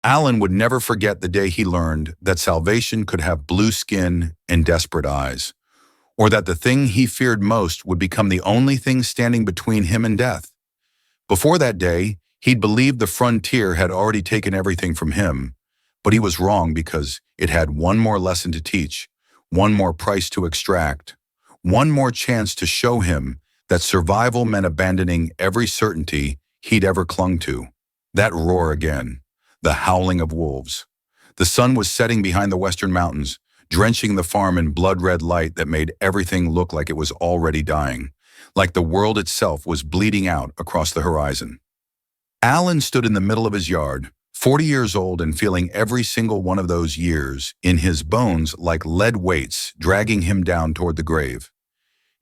Alan would never forget the day he learned that salvation could have blue skin and desperate eyes, or that the thing he feared most would become the only thing standing between him and death. Before that day, he'd believed the frontier had already taken everything from him, but he was wrong because it had one more lesson to teach, one more price to extract, one more chance to show him that survival meant abandoning every certainty he'd ever clung to. That roar again, the howling of wolves. The sun was setting behind the western mountains, drenching the farm in blood-red light that made everything look like it was already dying, like the world itself was bleeding out across the horizon. Alan stood in the middle of his yard, 40 years old and feeling every single one of those years in his bones like lead weights dragging him down toward the grave.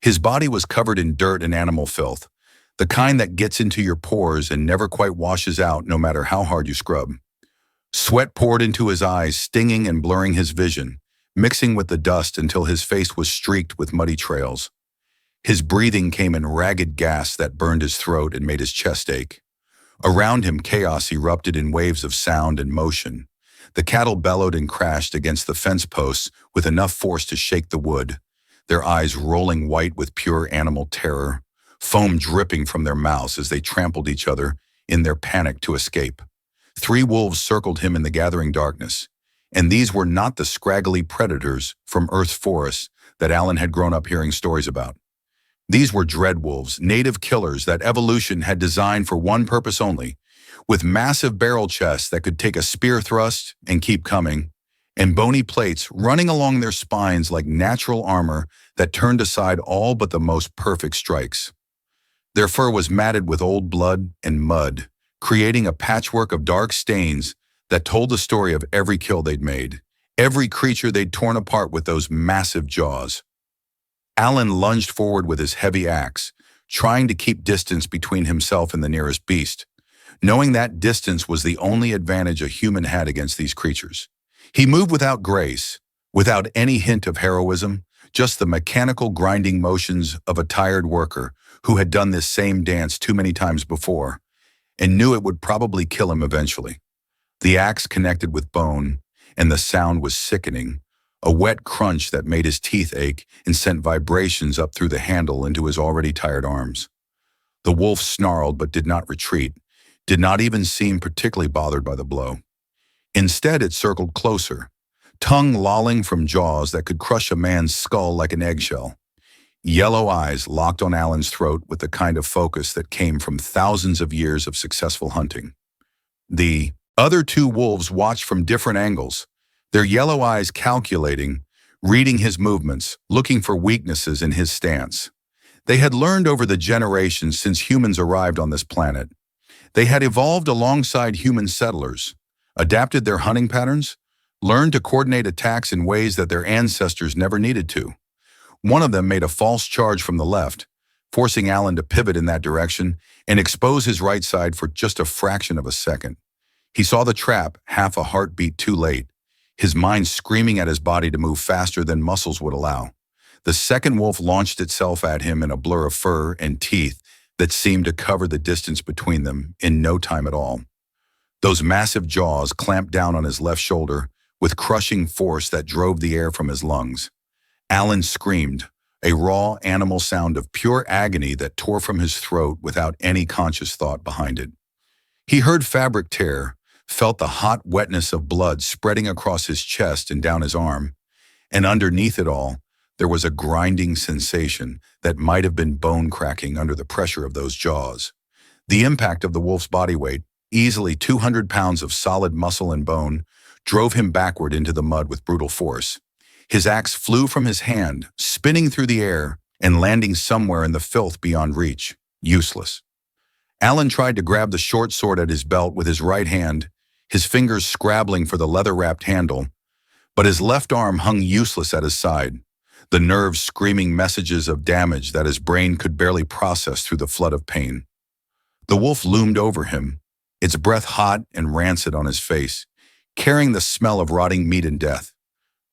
His body was covered in dirt and animal filth, the kind that gets into your pores and never quite washes out no matter how hard you scrub. Sweat poured into his eyes, stinging and blurring his vision, mixing with the dust until his face was streaked with muddy trails. His breathing came in ragged gasps that burned his throat and made his chest ache. Around him, chaos erupted in waves of sound and motion. The cattle bellowed and crashed against the fence posts with enough force to shake the wood, their eyes rolling white with pure animal terror, foam dripping from their mouths as they trampled each other in their panic to escape. 3 wolves circled him in the gathering darkness, and these were not the scraggly predators from Earth's forests that Alan had grown up hearing stories about. These were dreadwolves, native killers that evolution had designed for one purpose only, with massive barrel chests that could take a spear thrust and keep coming, and bony plates running along their spines like natural armor that turned aside all but the most perfect strikes. Their fur was matted with old blood and mud, creating a patchwork of dark stains that told the story of every kill they'd made, every creature they'd torn apart with those massive jaws. Alan lunged forward with his heavy axe, trying to keep distance between himself and the nearest beast, knowing that distance was the only advantage a human had against these creatures. He moved without grace, without any hint of heroism, just the mechanical grinding motions of a tired worker who had done this same dance too many times before and knew it would probably kill him eventually. The axe connected with bone, and the sound was sickening, a wet crunch that made his teeth ache and sent vibrations up through the handle into his already tired arms. The wolf snarled but did not retreat, did not even seem particularly bothered by the blow. Instead, it circled closer, tongue lolling from jaws that could crush a man's skull like an eggshell. Yellow eyes locked on Alan's throat with the kind of focus that came from thousands of years of successful hunting. The other 2 wolves watched from different angles, their yellow eyes calculating, reading his movements, looking for weaknesses in his stance. They had learned over the generations since humans arrived on this planet. They had evolved alongside human settlers, adapted their hunting patterns, learned to coordinate attacks in ways that their ancestors never needed to. One of them made a false charge from the left, forcing Alan to pivot in that direction and expose his right side for just a fraction of a second. He saw the trap half a heartbeat too late, his mind screaming at his body to move faster than muscles would allow. The second wolf launched itself at him in a blur of fur and teeth that seemed to cover the distance between them in no time at all. Those massive jaws clamped down on his left shoulder with crushing force that drove the air from his lungs. Alan screamed, a raw animal sound of pure agony that tore from his throat without any conscious thought behind it. He heard fabric tear, felt the hot wetness of blood spreading across his chest and down his arm, and underneath it all, there was a grinding sensation that might have been bone cracking under the pressure of those jaws. The impact of the wolf's body weight, easily 200 pounds of solid muscle and bone, drove him backward into the mud with brutal force. His axe flew from his hand, spinning through the air and landing somewhere in the filth beyond reach, useless. Alan tried to grab the short sword at his belt with his right hand, his fingers scrabbling for the leather-wrapped handle, but his left arm hung useless at his side, the nerves screaming messages of damage that his brain could barely process through the flood of pain. The wolf loomed over him, its breath hot and rancid on his face, carrying the smell of rotting meat and death,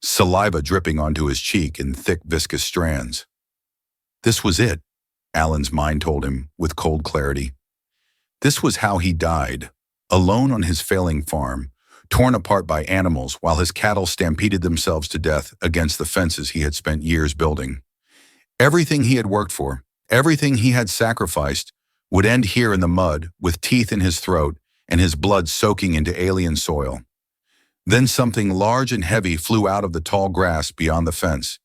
saliva dripping onto his cheek in thick, viscous strands. This was it, Alan's mind told him with cold clarity. This was how he died, alone on his failing farm, torn apart by animals while his cattle stampeded themselves to death against the fences he had spent years building. Everything he had worked for, everything he had sacrificed, would end here in the mud with teeth in his throat and his blood soaking into alien soil. Then something large and heavy flew out of the tall grass beyond the fence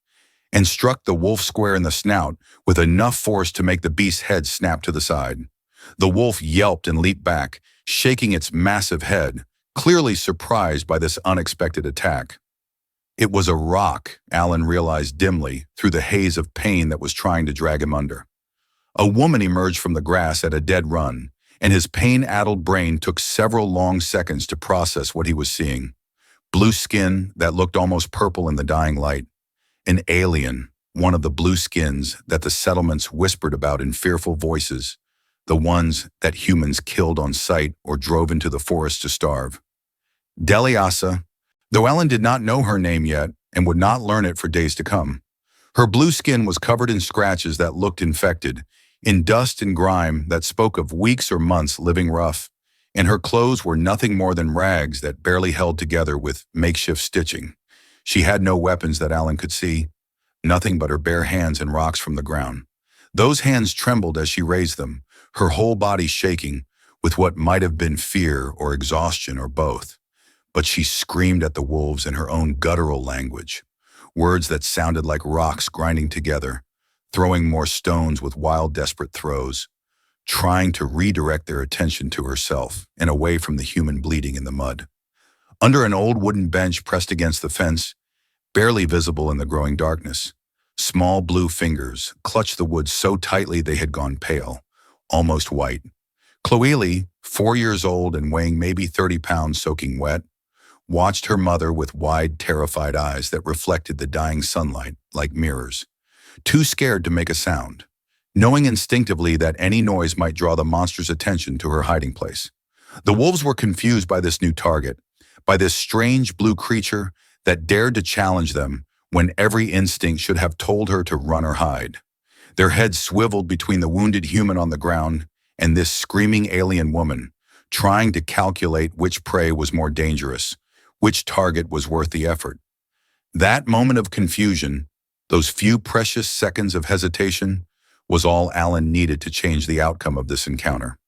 and struck the wolf square in the snout with enough force to make the beast's head snap to the side. The wolf yelped and leaped back, shaking its massive head, clearly surprised by this unexpected attack. It was a rock, Alan realized dimly through the haze of pain that was trying to drag him under. A woman emerged from the grass at a dead run, and his pain-addled brain took several long seconds to process what he was seeing. Blue skin that looked almost purple in the dying light. An alien, one of the blue skins that the settlements whispered about in fearful voices, the ones that humans killed on sight or drove into the forest to starve. Deliasa, though Alan did not know her name yet and would not learn it for days to come. Her blue skin was covered in scratches that looked infected, in dust and grime that spoke of weeks or months living rough, and her clothes were nothing more than rags that barely held together with makeshift stitching. She had no weapons that Alan could see, nothing but her bare hands and rocks from the ground. Those hands trembled as she raised them, her whole body shaking with what might have been fear or exhaustion or both. But she screamed at the wolves in her own guttural language, words that sounded like rocks grinding together, throwing more stones with wild, desperate throws, trying to redirect their attention to herself and away from the human bleeding in the mud. Under an old wooden bench pressed against the fence, barely visible in the growing darkness, small blue fingers clutched the wood so tightly they had gone pale, almost white. Chloeli, 4 years old and weighing maybe 30 pounds soaking wet, watched her mother with wide, terrified eyes that reflected the dying sunlight like mirrors, too scared to make a sound, knowing instinctively that any noise might draw the monster's attention to her hiding place. The wolves were confused by this new target, by this strange blue creature that dared to challenge them when every instinct should have told her to run or hide. Their heads swiveled between the wounded human on the ground and this screaming alien woman, trying to calculate which prey was more dangerous, which target was worth the effort. That moment of confusion, those few precious seconds of hesitation, was all Alan needed to change the outcome of this encounter.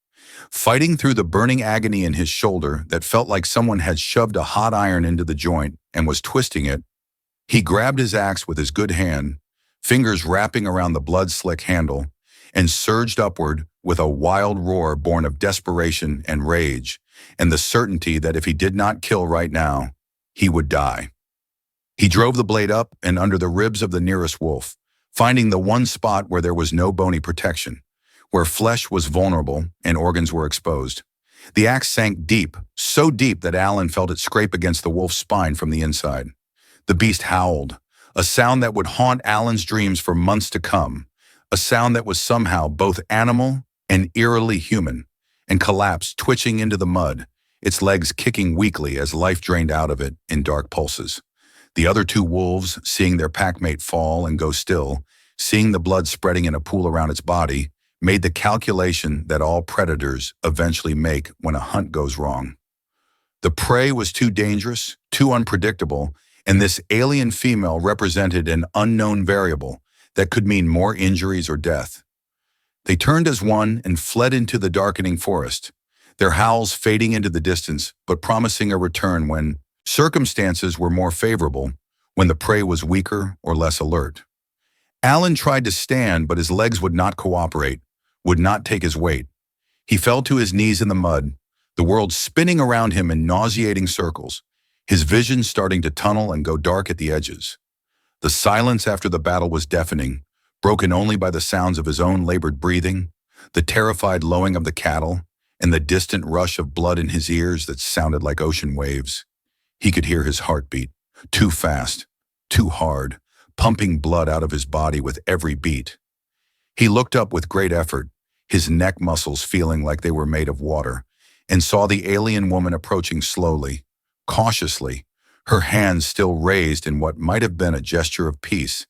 Fighting through the burning agony in his shoulder that felt like someone had shoved a hot iron into the joint and was twisting it, he grabbed his axe with his good hand, fingers wrapping around the blood-slick handle, and surged upward with a wild roar born of desperation and rage, and the certainty that if he did not kill right now, he would die. He drove the blade up and under the ribs of the nearest wolf, finding the one spot where there was no bony protection, where flesh was vulnerable and organs were exposed. The axe sank deep, so deep that Alan felt it scrape against the wolf's spine from the inside. The beast howled, a sound that would haunt Alan's dreams for months to come, a sound that was somehow both animal and eerily human, and collapsed, twitching into the mud, its legs kicking weakly as life drained out of it in dark pulses. The other two wolves, seeing their packmate fall and go still, seeing the blood spreading in a pool around its body, made the calculation that all predators eventually make when a hunt goes wrong. The prey was too dangerous, too unpredictable, and this alien female represented an unknown variable that could mean more injuries or death. They turned as one and fled into the darkening forest, their howls fading into the distance but promising a return when circumstances were more favorable, when the prey was weaker or less alert. Alan tried to stand, but his legs would not cooperate, would not take his weight. He fell to his knees in the mud, the world spinning around him in nauseating circles, his vision starting to tunnel and go dark at the edges. The silence after the battle was deafening, broken only by the sounds of his own labored breathing, the terrified lowing of the cattle, and the distant rush of blood in his ears that sounded like ocean waves. He could hear his heartbeat, too fast, too hard, pumping blood out of his body with every beat. He looked up with great effort, his neck muscles feeling like they were made of water, and saw the alien woman approaching slowly, cautiously, her hands still raised in what might have been a gesture of peace.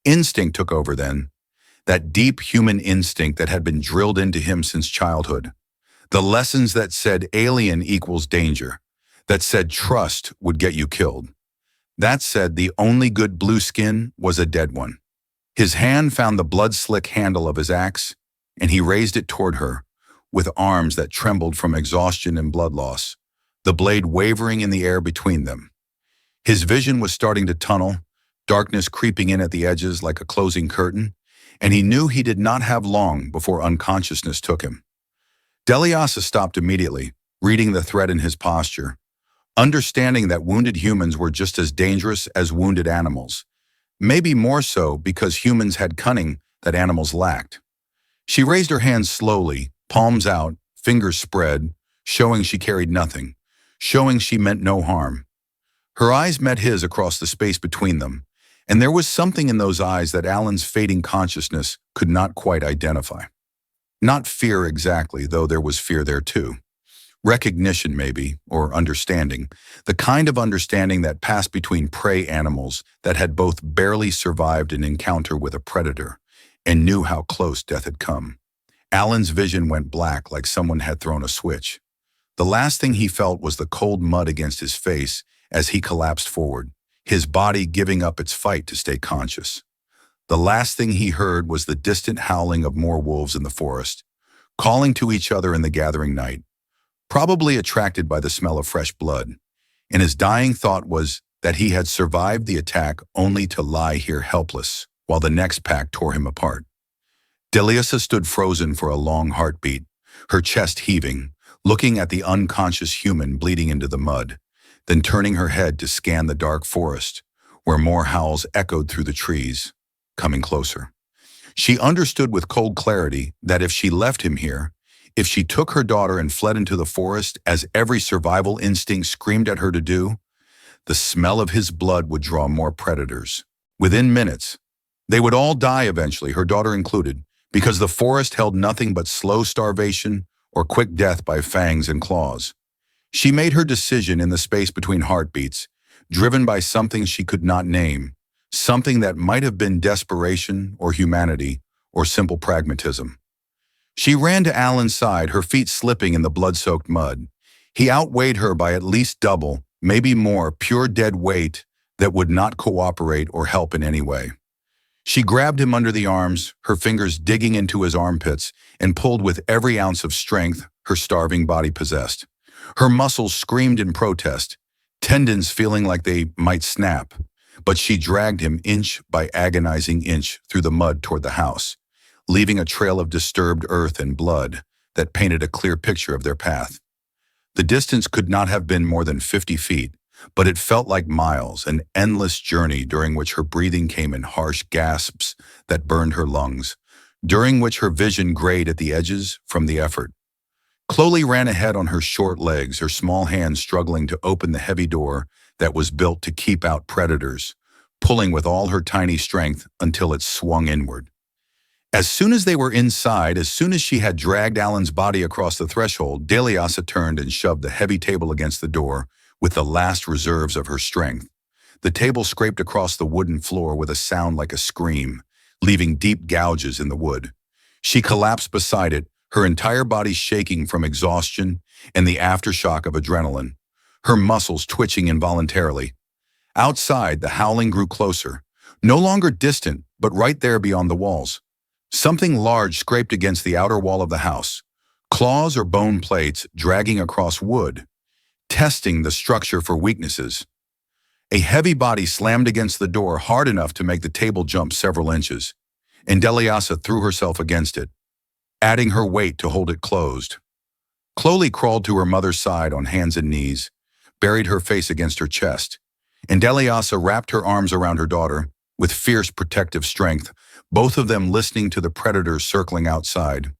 Instinct took over then, that deep human instinct that had been drilled into him since childhood. The lessons that said alien equals danger, that said trust would get you killed. That said, the only good blue skin was a dead one. His hand found the blood-slick handle of his axe, and he raised it toward her, with arms that trembled from exhaustion and blood loss, the blade wavering in the air between them. His vision was starting to tunnel, darkness creeping in at the edges like a closing curtain, and he knew he did not have long before unconsciousness took him. Deliasa stopped immediately, reading the threat in his posture, understanding that wounded humans were just as dangerous as wounded animals, maybe more so because humans had cunning that animals lacked. She raised her hands slowly, palms out, fingers spread, showing she carried nothing, showing she meant no harm. Her eyes met his across the space between them, and there was something in those eyes that Alan's fading consciousness could not quite identify. Not fear exactly, though there was fear there too. Recognition maybe, or understanding, the kind of understanding that passed between prey animals that had both barely survived an encounter with a predator and knew how close death had come. Alan's vision went black like someone had thrown a switch. The last thing he felt was the cold mud against his face as he collapsed forward, his body giving up its fight to stay conscious. The last thing he heard was the distant howling of more wolves in the forest, calling to each other in the gathering night, probably attracted by the smell of fresh blood, and his dying thought was that he had survived the attack only to lie here helpless while the next pack tore him apart. Deliasa stood frozen for a long heartbeat, her chest heaving, looking at the unconscious human bleeding into the mud, then turning her head to scan the dark forest, where more howls echoed through the trees, coming closer. She understood with cold clarity that if she left him here, if she took her daughter and fled into the forest as every survival instinct screamed at her to do, the smell of his blood would draw more predators. Within minutes, they would all die eventually, her daughter included, because the forest held nothing but slow starvation or quick death by fangs and claws. She made her decision in the space between heartbeats, driven by something she could not name, something that might have been desperation or humanity or simple pragmatism. She ran to Alan's side, her feet slipping in the blood-soaked mud. He outweighed her by at least double, maybe more, pure dead weight that would not cooperate or help in any way. She grabbed him under the arms, her fingers digging into his armpits, and pulled with every ounce of strength her starving body possessed. Her muscles screamed in protest, tendons feeling like they might snap, but she dragged him inch by agonizing inch through the mud toward the house, leaving a trail of disturbed earth and blood that painted a clear picture of their path. The distance could not have been more than 50 feet, but it felt like miles, an endless journey during which her breathing came in harsh gasps that burned her lungs, during which her vision grayed at the edges from the effort. Chloeli ran ahead on her short legs, her small hands struggling to open the heavy door that was built to keep out predators, pulling with all her tiny strength until it swung inward. As soon as they were inside, as soon as she had dragged Alan's body across the threshold, Deliasa turned and shoved the heavy table against the door with the last reserves of her strength. The table scraped across the wooden floor with a sound like a scream, leaving deep gouges in the wood. She collapsed beside it, her entire body shaking from exhaustion and the aftershock of adrenaline, her muscles twitching involuntarily. Outside, the howling grew closer, no longer distant, but right there beyond the walls. Something large scraped against the outer wall of the house, claws or bone plates dragging across wood, testing the structure for weaknesses. A heavy body slammed against the door hard enough to make the table jump several inches, and Deliasa threw herself against it, adding her weight to hold it closed. Chloeli crawled to her mother's side on hands and knees, buried her face against her chest, and Deliasa wrapped her arms around her daughter with fierce protective strength, both of them listening to the predators circling outside,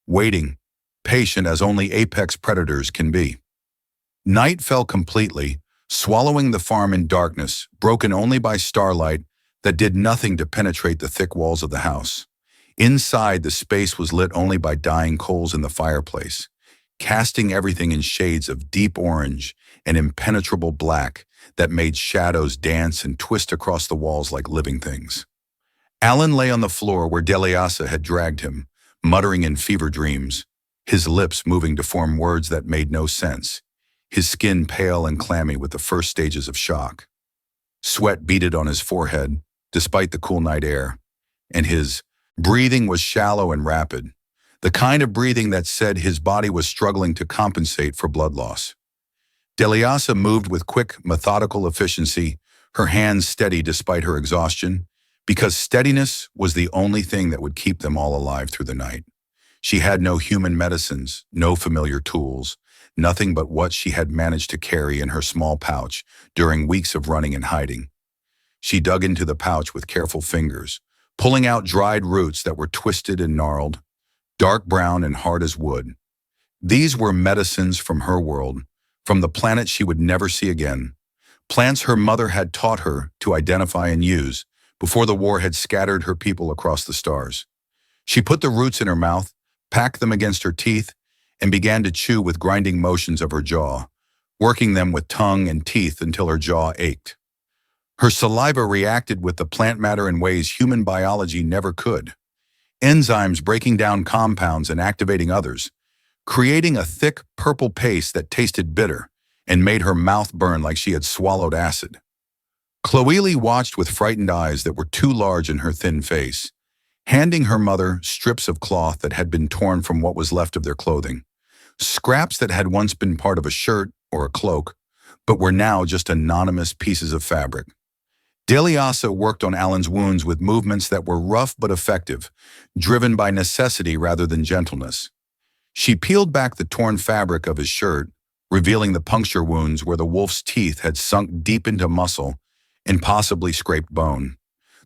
waiting, patient as only apex predators can be. Night fell completely, swallowing the farm in darkness, broken only by starlight that did nothing to penetrate the thick walls of the house. Inside, the space was lit only by dying coals in the fireplace, casting everything in shades of deep orange and impenetrable black that made shadows dance and twist across the walls like living things. Alan lay on the floor where Deliasa had dragged him, muttering in fever dreams, his lips moving to form words that made no sense. his skin pale and clammy with the first stages of shock. Sweat beaded on his forehead, despite the cool night air, and his breathing was shallow and rapid, the kind of breathing that said his body was struggling to compensate for blood loss. Deliasa moved with quick, methodical efficiency, her hands steady despite her exhaustion, because steadiness was the only thing that would keep them all alive through the night. She had no human medicines, no familiar tools, nothing but what she had managed to carry in her small pouch during weeks of running and hiding. She dug into the pouch with careful fingers, pulling out dried roots that were twisted and gnarled, dark brown and hard as wood. These were medicines from her world, from the planet she would never see again. Plants her mother had taught her to identify and use before the war had scattered her people across the stars. She put the roots in her mouth, packed them against her teeth, and began to chew with grinding motions of her jaw, working them with tongue and teeth until her jaw ached. Her saliva reacted with the plant matter in ways human biology never could. Enzymes breaking down compounds and activating others, creating a thick purple paste that tasted bitter and made her mouth burn like she had swallowed acid. Chloeli watched with frightened eyes that were too large in her thin face, handing her mother strips of cloth that had been torn from what was left of their clothing, scraps that had once been part of a shirt or a cloak, but were now just anonymous pieces of fabric. Deliasa worked on Alan's wounds with movements that were rough but effective, driven by necessity rather than gentleness. She peeled back the torn fabric of his shirt, revealing the puncture wounds where the wolf's teeth had sunk deep into muscle and possibly scraped bone.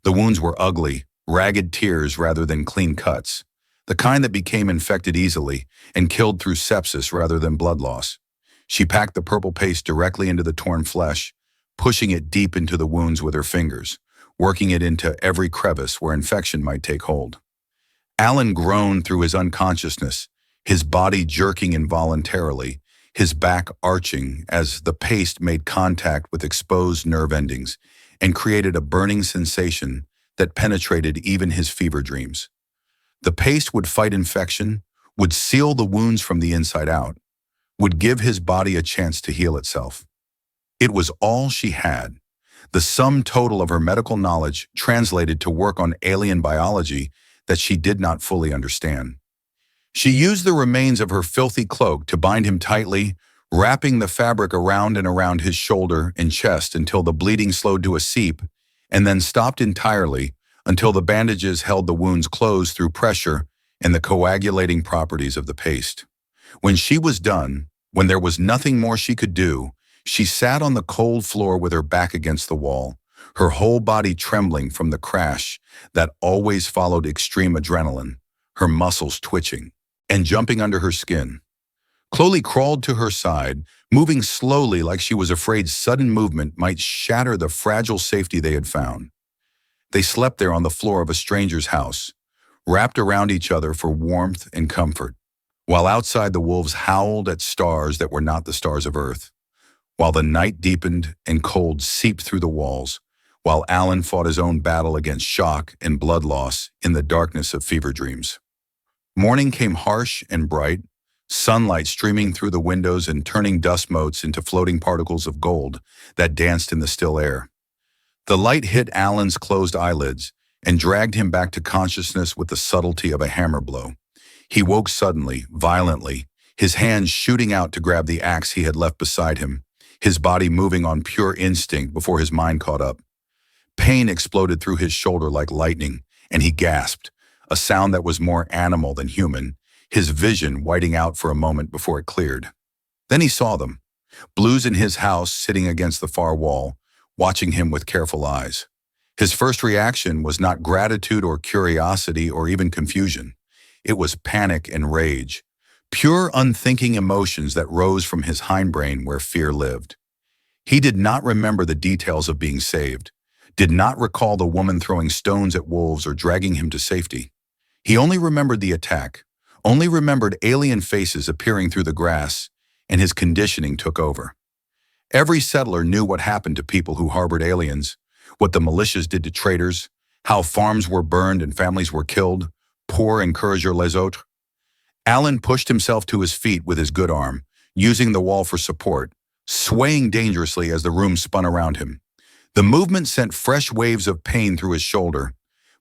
The wounds were ugly, ragged tears rather than clean cuts, the kind that became infected easily and killed through sepsis rather than blood loss. She packed the purple paste directly into the torn flesh, pushing it deep into the wounds with her fingers, working it into every crevice where infection might take hold. Alan groaned through his unconsciousness, his body jerking involuntarily, his back arching as the paste made contact with exposed nerve endings and created a burning sensation that penetrated even his fever dreams. The paste would fight infection, would seal the wounds from the inside out, would give his body a chance to heal itself. It was all she had, the sum total of her medical knowledge translated to work on alien biology that she did not fully understand. She used the remains of her filthy cloak to bind him tightly, wrapping the fabric around and around his shoulder and chest until the bleeding slowed to a seep, and then stopped entirely until the bandages held the wounds closed through pressure and the coagulating properties of the paste. When she was done, when there was nothing more she could do, she sat on the cold floor with her back against the wall, her whole body trembling from the crash that always followed extreme adrenaline, her muscles twitching and jumping under her skin. Chloeli crawled to her side, moving slowly like she was afraid sudden movement might shatter the fragile safety they had found. They slept there on the floor of a stranger's house, wrapped around each other for warmth and comfort, while outside the wolves howled at stars that were not the stars of Earth, while the night deepened and cold seeped through the walls, while Alan fought his own battle against shock and blood loss in the darkness of fever dreams. Morning came harsh and bright, sunlight streaming through the windows and turning dust motes into floating particles of gold that danced in the still air. The light hit Alan's closed eyelids and dragged him back to consciousness with the subtlety of a hammer blow. He woke suddenly, violently, his hands shooting out to grab the axe he had left beside him, his body moving on pure instinct before his mind caught up. Pain exploded through his shoulder like lightning, and he gasped, a sound that was more animal than human, his vision whiting out for a moment before it cleared. Then he saw them, Blues in his house sitting against the far wall, watching him with careful eyes. His first reaction was not gratitude or curiosity or even confusion. It was panic and rage, pure unthinking emotions that rose from his hindbrain where fear lived. He did not remember the details of being saved, did not recall the woman throwing stones at wolves or dragging him to safety. He only remembered the attack, only remembered alien faces appearing through the grass, and his conditioning took over. Every settler knew what happened to people who harbored aliens, what the militias did to traitors, how farms were burned and families were killed, pour encourager les autres. Alan pushed himself to his feet with his good arm, using the wall for support, swaying dangerously as the room spun around him. The movement sent fresh waves of pain through his shoulder,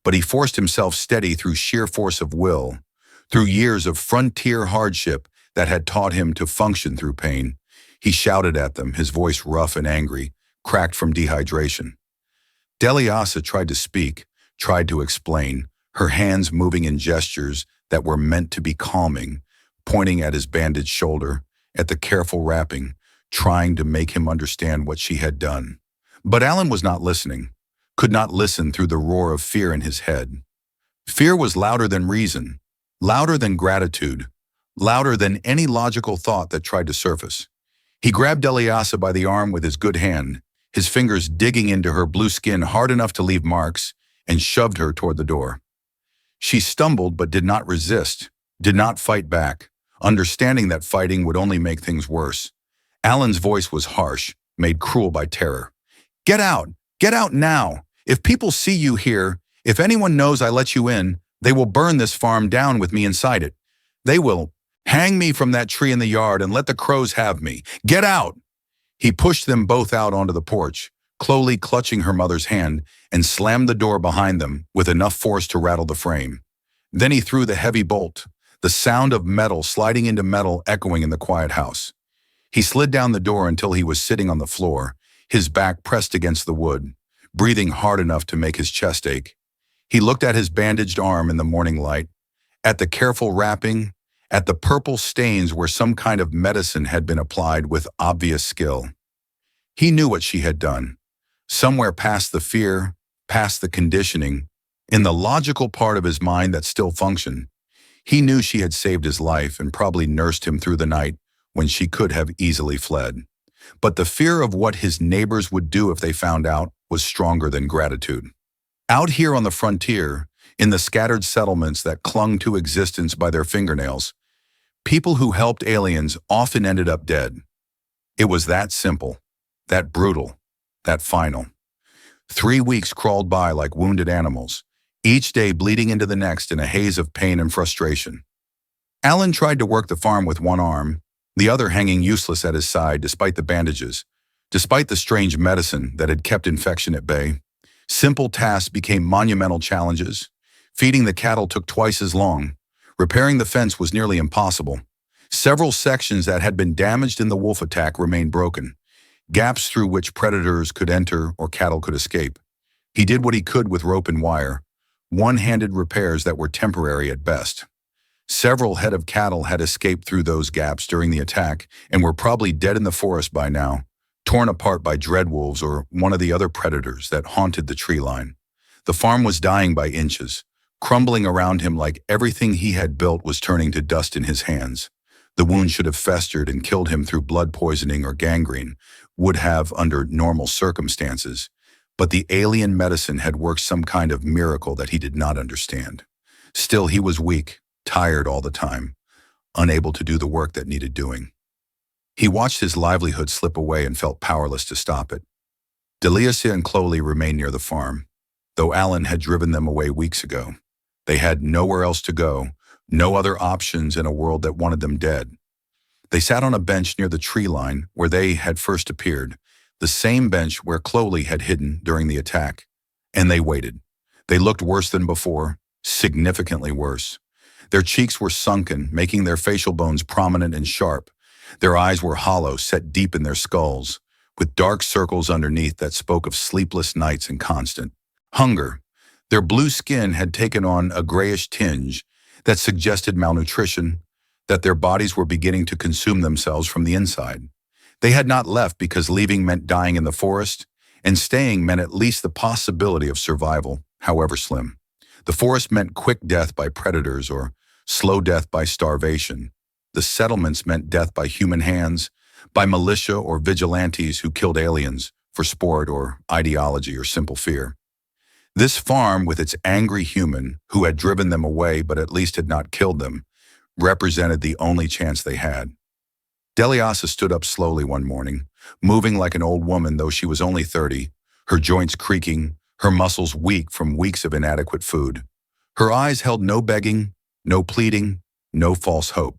but he forced himself steady through sheer force of will, through years of frontier hardship that had taught him to function through pain. He shouted at them, his voice rough and angry, cracked from dehydration. Deliasa tried to speak, tried to explain, her hands moving in gestures that were meant to be calming, pointing at his bandaged shoulder, at the careful wrapping, trying to make him understand what she had done. But Alan was not listening, could not listen through the roar of fear in his head. Fear was louder than reason, louder than gratitude, louder than any logical thought that tried to surface. He grabbed Deliasa by the arm with his good hand, his fingers digging into her blue skin hard enough to leave marks, and shoved her toward the door. She stumbled but did not resist, did not fight back, understanding that fighting would only make things worse. Alan's voice was harsh, made cruel by terror. Get out! Get out now! If people see you here, if anyone knows I let you in, they will burn this farm down with me inside it. They will hang me from that tree in the yard and let the crows have me. Get out! He pushed them both out onto the porch, Chloeli clutching her mother's hand, and slammed the door behind them with enough force to rattle the frame. Then he threw the heavy bolt, the sound of metal sliding into metal echoing in the quiet house. He slid down the door until he was sitting on the floor, his back pressed against the wood, breathing hard enough to make his chest ache. He looked at his bandaged arm in the morning light, at the careful wrapping, at the purple stains where some kind of medicine had been applied with obvious skill. He knew what she had done. Somewhere past the fear, past the conditioning, in the logical part of his mind that still functioned, he knew she had saved his life and probably nursed him through the night when she could have easily fled. But the fear of what his neighbors would do if they found out was stronger than gratitude. Out here on the frontier, in the scattered settlements that clung to existence by their fingernails, people who helped aliens often ended up dead. It was that simple, that brutal, that final. 3 weeks crawled by like wounded animals, each day bleeding into the next in a haze of pain and frustration. Alan tried to work the farm with one arm, the other hanging useless at his side despite the bandages, despite the strange medicine that had kept infection at bay. Simple tasks became monumental challenges. Feeding the cattle took twice as long. Repairing the fence was nearly impossible. Several sections that had been damaged in the wolf attack remained broken, gaps through which predators could enter or cattle could escape. He did what he could with rope and wire, one-handed repairs that were temporary at best. Several head of cattle had escaped through those gaps during the attack and were probably dead in the forest by now, torn apart by dreadwolves or one of the other predators that haunted the tree line. The farm was dying by inches, crumbling around him like everything he had built was turning to dust in his hands. The wound should have festered and killed him through blood poisoning or gangrene, would have under normal circumstances, but the alien medicine had worked some kind of miracle that he did not understand. Still, he was weak, tired all the time, unable to do the work that needed doing. He watched his livelihood slip away and felt powerless to stop it. Deliasa and Chloeli remained near the farm, though Alan had driven them away weeks ago. They had nowhere else to go, no other options in a world that wanted them dead. They sat on a bench near the tree line where they had first appeared, the same bench where Chloeli had hidden during the attack, and they waited. They looked worse than before, significantly worse. Their cheeks were sunken, making their facial bones prominent and sharp. Their eyes were hollow, set deep in their skulls, with dark circles underneath that spoke of sleepless nights and constant hunger. Their blue skin had taken on a grayish tinge that suggested malnutrition, that their bodies were beginning to consume themselves from the inside. They had not left because leaving meant dying in the forest, and staying meant at least the possibility of survival, however slim. The forest meant quick death by predators or slow death by starvation. The settlements meant death by human hands, by militia or vigilantes who killed aliens for sport or ideology or simple fear. This farm, with its angry human who had driven them away but at least had not killed them, represented the only chance they had. Deliasa stood up slowly one morning, moving like an old woman though she was only 30, her joints creaking, her muscles weak from weeks of inadequate food. Her eyes held no begging, no pleading, no false hope.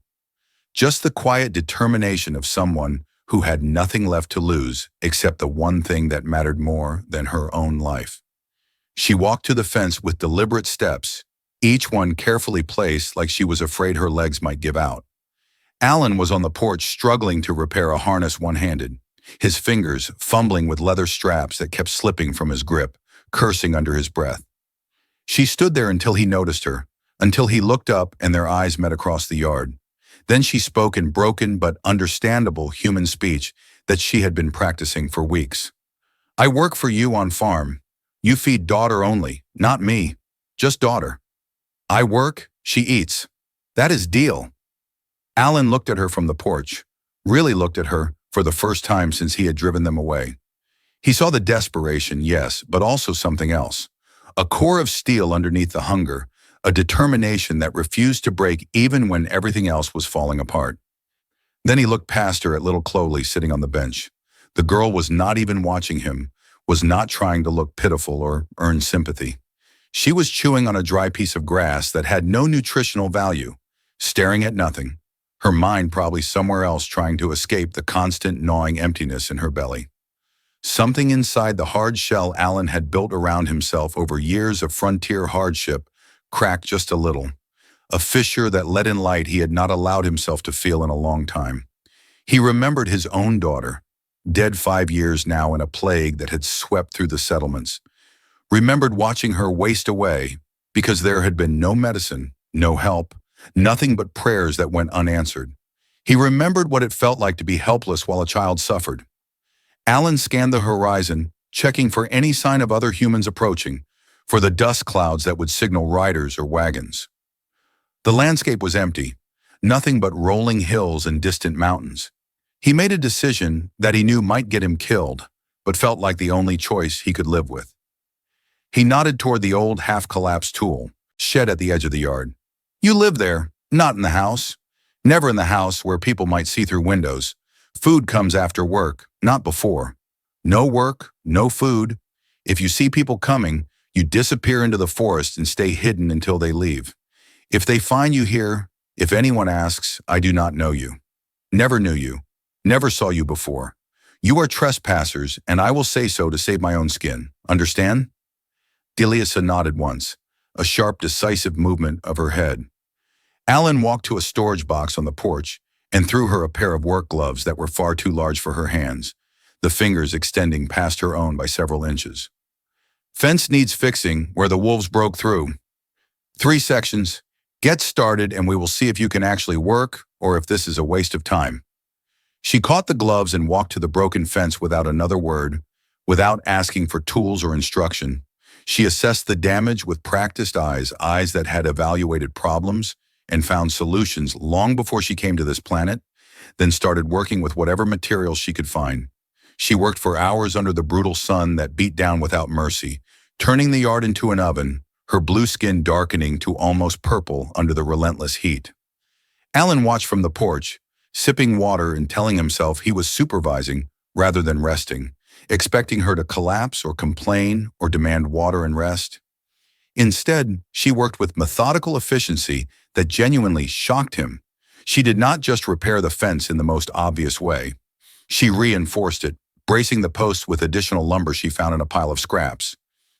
just the quiet determination of someone who had nothing left to lose except the one thing that mattered more than her own life. She walked to the fence with deliberate steps, each one carefully placed like she was afraid her legs might give out. Alan was on the porch struggling to repair a harness one-handed, his fingers fumbling with leather straps that kept slipping from his grip, cursing under his breath. She stood there until he noticed her, until he looked up and their eyes met across the yard. Then she spoke in broken but understandable human speech that she had been practicing for weeks. "I work for you on farm. You feed daughter only, not me, just daughter. I work, she eats. That is deal." Alan looked at her from the porch, really looked at her for the first time since he had driven them away. He saw the desperation, yes, but also something else. A core of steel underneath the hunger, a determination that refused to break even when everything else was falling apart. Then he looked past her at little Chloeli sitting on the bench. The girl was not even watching him, was not trying to look pitiful or earn sympathy. She was chewing on a dry piece of grass that had no nutritional value, staring at nothing, her mind probably somewhere else trying to escape the constant gnawing emptiness in her belly. Something inside the hard shell Alan had built around himself over years of frontier hardship cracked just a little, a fissure that let in light he had not allowed himself to feel in a long time. He remembered his own daughter, dead 5 years now in a plague that had swept through the settlements. Remembered watching her waste away because there had been no medicine, no help, nothing but prayers that went unanswered. He remembered what it felt like to be helpless while a child suffered. Alan scanned the horizon, checking for any sign of other humans approaching, for the dust clouds that would signal riders or wagons. The landscape was empty, nothing but rolling hills and distant mountains. He made a decision that he knew might get him killed, but felt like the only choice he could live with. He nodded toward the old half-collapsed tool, shed at the edge of the yard. "You live there, not in the house. Never in the house where people might see through windows. Food comes after work, not before. No work, no food. If you see people coming, you disappear into the forest and stay hidden until they leave. If they find you here, if anyone asks, I do not know you. Never knew you. Never saw you before. You are trespassers, and I will say so to save my own skin. Understand?" Deliasa nodded once, a sharp, decisive movement of her head. Alan walked to a storage box on the porch and threw her a pair of work gloves that were far too large for her hands, the fingers extending past her own by several inches. "Fence needs fixing where the wolves broke through. 3 sections. Get started and we will see if you can actually work or if this is a waste of time." She caught the gloves and walked to the broken fence without another word, without asking for tools or instruction. She assessed the damage with practiced eyes, eyes that had evaluated problems and found solutions long before she came to this planet, then started working with whatever materials she could find. She worked for hours under the brutal sun that beat down without mercy, turning the yard into an oven, her blue skin darkening to almost purple under the relentless heat. Alan watched from the porch, sipping water and telling himself he was supervising rather than resting, expecting her to collapse or complain or demand water and rest. Instead, she worked with methodical efficiency that genuinely shocked him. She did not just repair the fence in the most obvious way. She reinforced it, bracing the posts with additional lumber she found in a pile of scraps,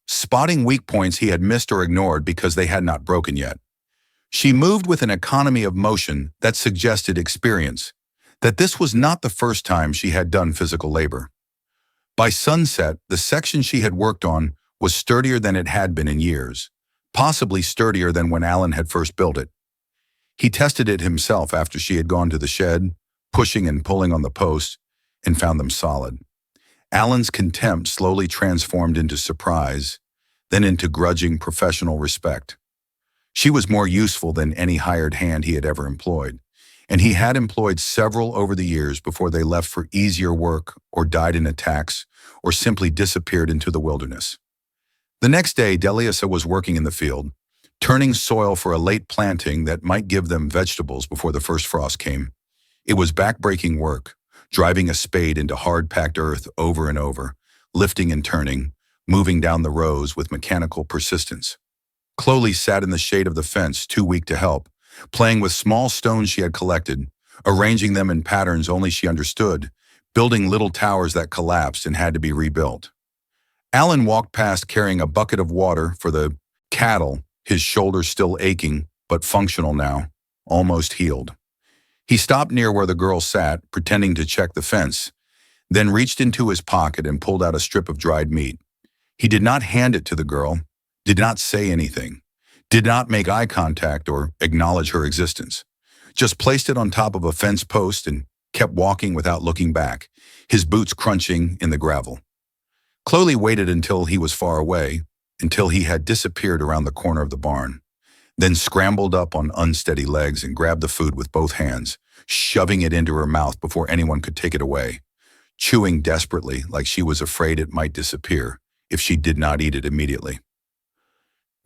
spotting weak points he had missed or ignored because they had not broken yet. She moved with an economy of motion that suggested experience, that this was not the first time she had done physical labor. By sunset, the section she had worked on was sturdier than it had been in years, possibly sturdier than when Alan had first built it. He tested it himself after she had gone to the shed, pushing and pulling on the posts, and found them solid. Alan's contempt slowly transformed into surprise, then into grudging professional respect. She was more useful than any hired hand he had ever employed, and he had employed several over the years before they left for easier work or died in attacks or simply disappeared into the wilderness. The next day, Deliasa was working in the field, turning soil for a late planting that might give them vegetables before the first frost came. It was back-breaking work, driving a spade into hard-packed earth over and over, lifting and turning, moving down the rows with mechanical persistence. Chloeli sat in the shade of the fence, too weak to help, playing with small stones she had collected, arranging them in patterns only she understood, building little towers that collapsed and had to be rebuilt. Alan walked past carrying a bucket of water for the cattle, his shoulders still aching, but functional now, almost healed. He stopped near where the girl sat, pretending to check the fence, then reached into his pocket and pulled out a strip of dried meat. He did not hand it to the girl, did not say anything, did not make eye contact or acknowledge her existence. Just placed it on top of a fence post and kept walking without looking back, his boots crunching in the gravel. Chloeli waited until he was far away, until he had disappeared around the corner of the barn, then scrambled up on unsteady legs and grabbed the food with both hands, shoving it into her mouth before anyone could take it away, chewing desperately like she was afraid it might disappear if she did not eat it immediately.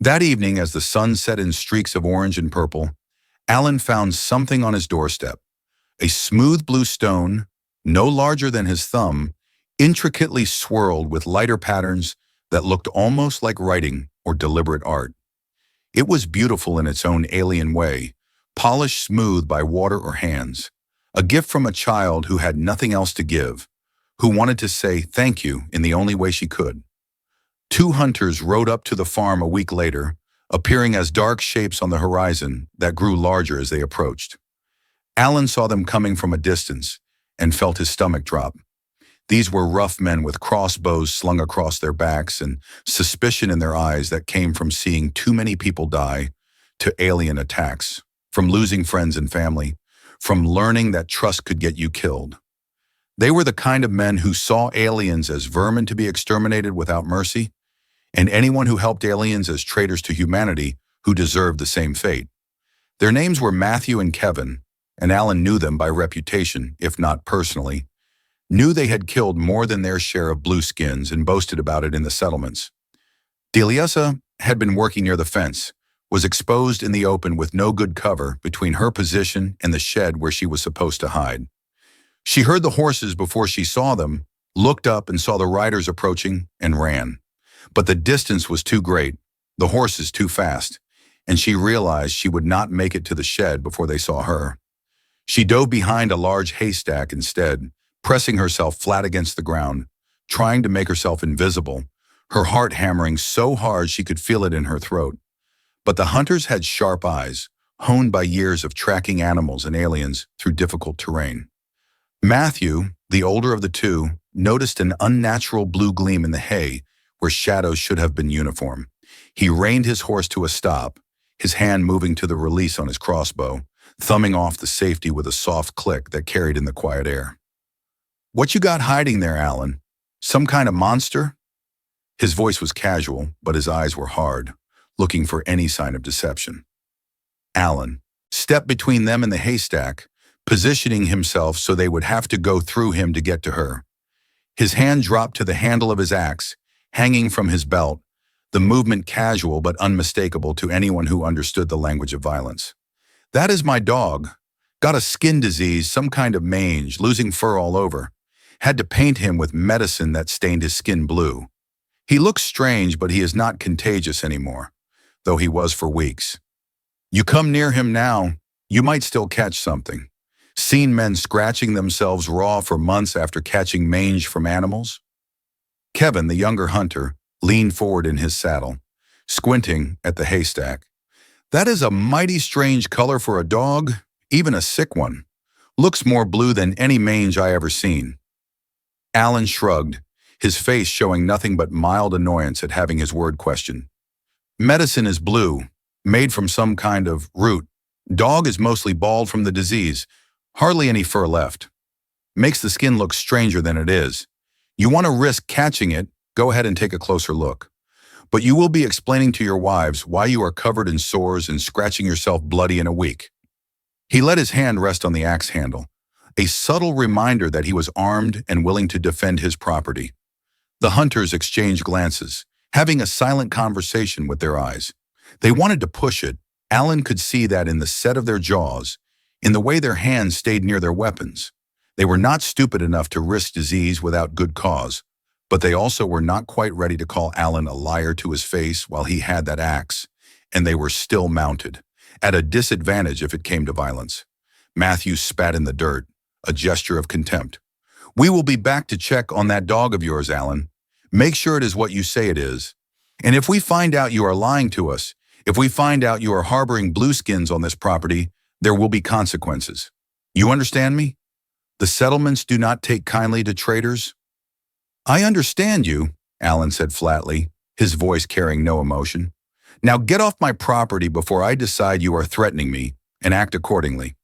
That evening, as the sun set in streaks of orange and purple, Alan found something on his doorstep, a smooth blue stone, no larger than his thumb, intricately swirled with lighter patterns that looked almost like writing or deliberate art. It was beautiful in its own alien way, polished smooth by water or hands, a gift from a child who had nothing else to give, who wanted to say thank you in the only way she could. 2 hunters rode up to the farm a week later, appearing as dark shapes on the horizon that grew larger as they approached. Alan saw them coming from a distance and felt his stomach drop. These were rough men with crossbows slung across their backs and suspicion in their eyes that came from seeing too many people die, to alien attacks, from losing friends and family, from learning that trust could get you killed. They were the kind of men who saw aliens as vermin to be exterminated without mercy, and anyone who helped aliens as traitors to humanity who deserved the same fate. Their names were Matthew and Kevin, and Alan knew them by reputation, if not personally, knew they had killed more than their share of blueskins and boasted about it in the settlements. Deliasa had been working near the fence, was exposed in the open with no good cover between her position and the shed where she was supposed to hide. She heard the horses before she saw them, looked up and saw the riders approaching, and ran. But the distance was too great, the horses too fast, and she realized she would not make it to the shed before they saw her. She dove behind a large haystack instead, pressing herself flat against the ground, trying to make herself invisible, her heart hammering so hard she could feel it in her throat. But the hunters had sharp eyes, honed by years of tracking animals and aliens through difficult terrain. Matthew, the older of the two, noticed an unnatural blue gleam in the hay where shadows should have been uniform. He reined his horse to a stop, his hand moving to the release on his crossbow, thumbing off the safety with a soft click that carried in the quiet air. "What you got hiding there, Alan? Some kind of monster?" His voice was casual, but his eyes were hard, looking for any sign of deception. Alan stepped between them and the haystack, positioning himself so they would have to go through him to get to her. His hand dropped to the handle of his axe, hanging from his belt, the movement casual but unmistakable to anyone who understood the language of violence. "That is my dog. Got a skin disease, some kind of mange, losing fur all over. Had to paint him with medicine that stained his skin blue. He looks strange, but he is not contagious anymore, though he was for weeks. You come near him now, you might still catch something. Seen men scratching themselves raw for months after catching mange from animals?" Kevin, the younger hunter, leaned forward in his saddle, squinting at the haystack. "That is a mighty strange color for a dog, even a sick one. Looks more blue than any mange I ever seen." Alan shrugged, his face showing nothing but mild annoyance at having his word questioned. "Medicine is blue, made from some kind of root. Dog is mostly bald from the disease, hardly any fur left. Makes the skin look stranger than it is. You want to risk catching it, go ahead and take a closer look. But you will be explaining to your wives why you are covered in sores and scratching yourself bloody in a week." He let his hand rest on the axe handle, a subtle reminder that he was armed and willing to defend his property. The hunters exchanged glances, having a silent conversation with their eyes. They wanted to push it. Alan could see that in the set of their jaws, in the way their hands stayed near their weapons. They were not stupid enough to risk disease without good cause, but they also were not quite ready to call Alan a liar to his face while he had that axe, and they were still mounted, at a disadvantage if it came to violence. Matthew spat in the dirt, a gesture of contempt. "We will be back to check on that dog of yours, Alan. Make sure it is what you say it is. And if we find out you are lying to us, if we find out you are harboring blueskins on this property, there will be consequences. You understand me? The settlements do not take kindly to traitors." "I understand you," Alan said flatly, his voice carrying no emotion. "Now get off my property before I decide you are threatening me, and act accordingly."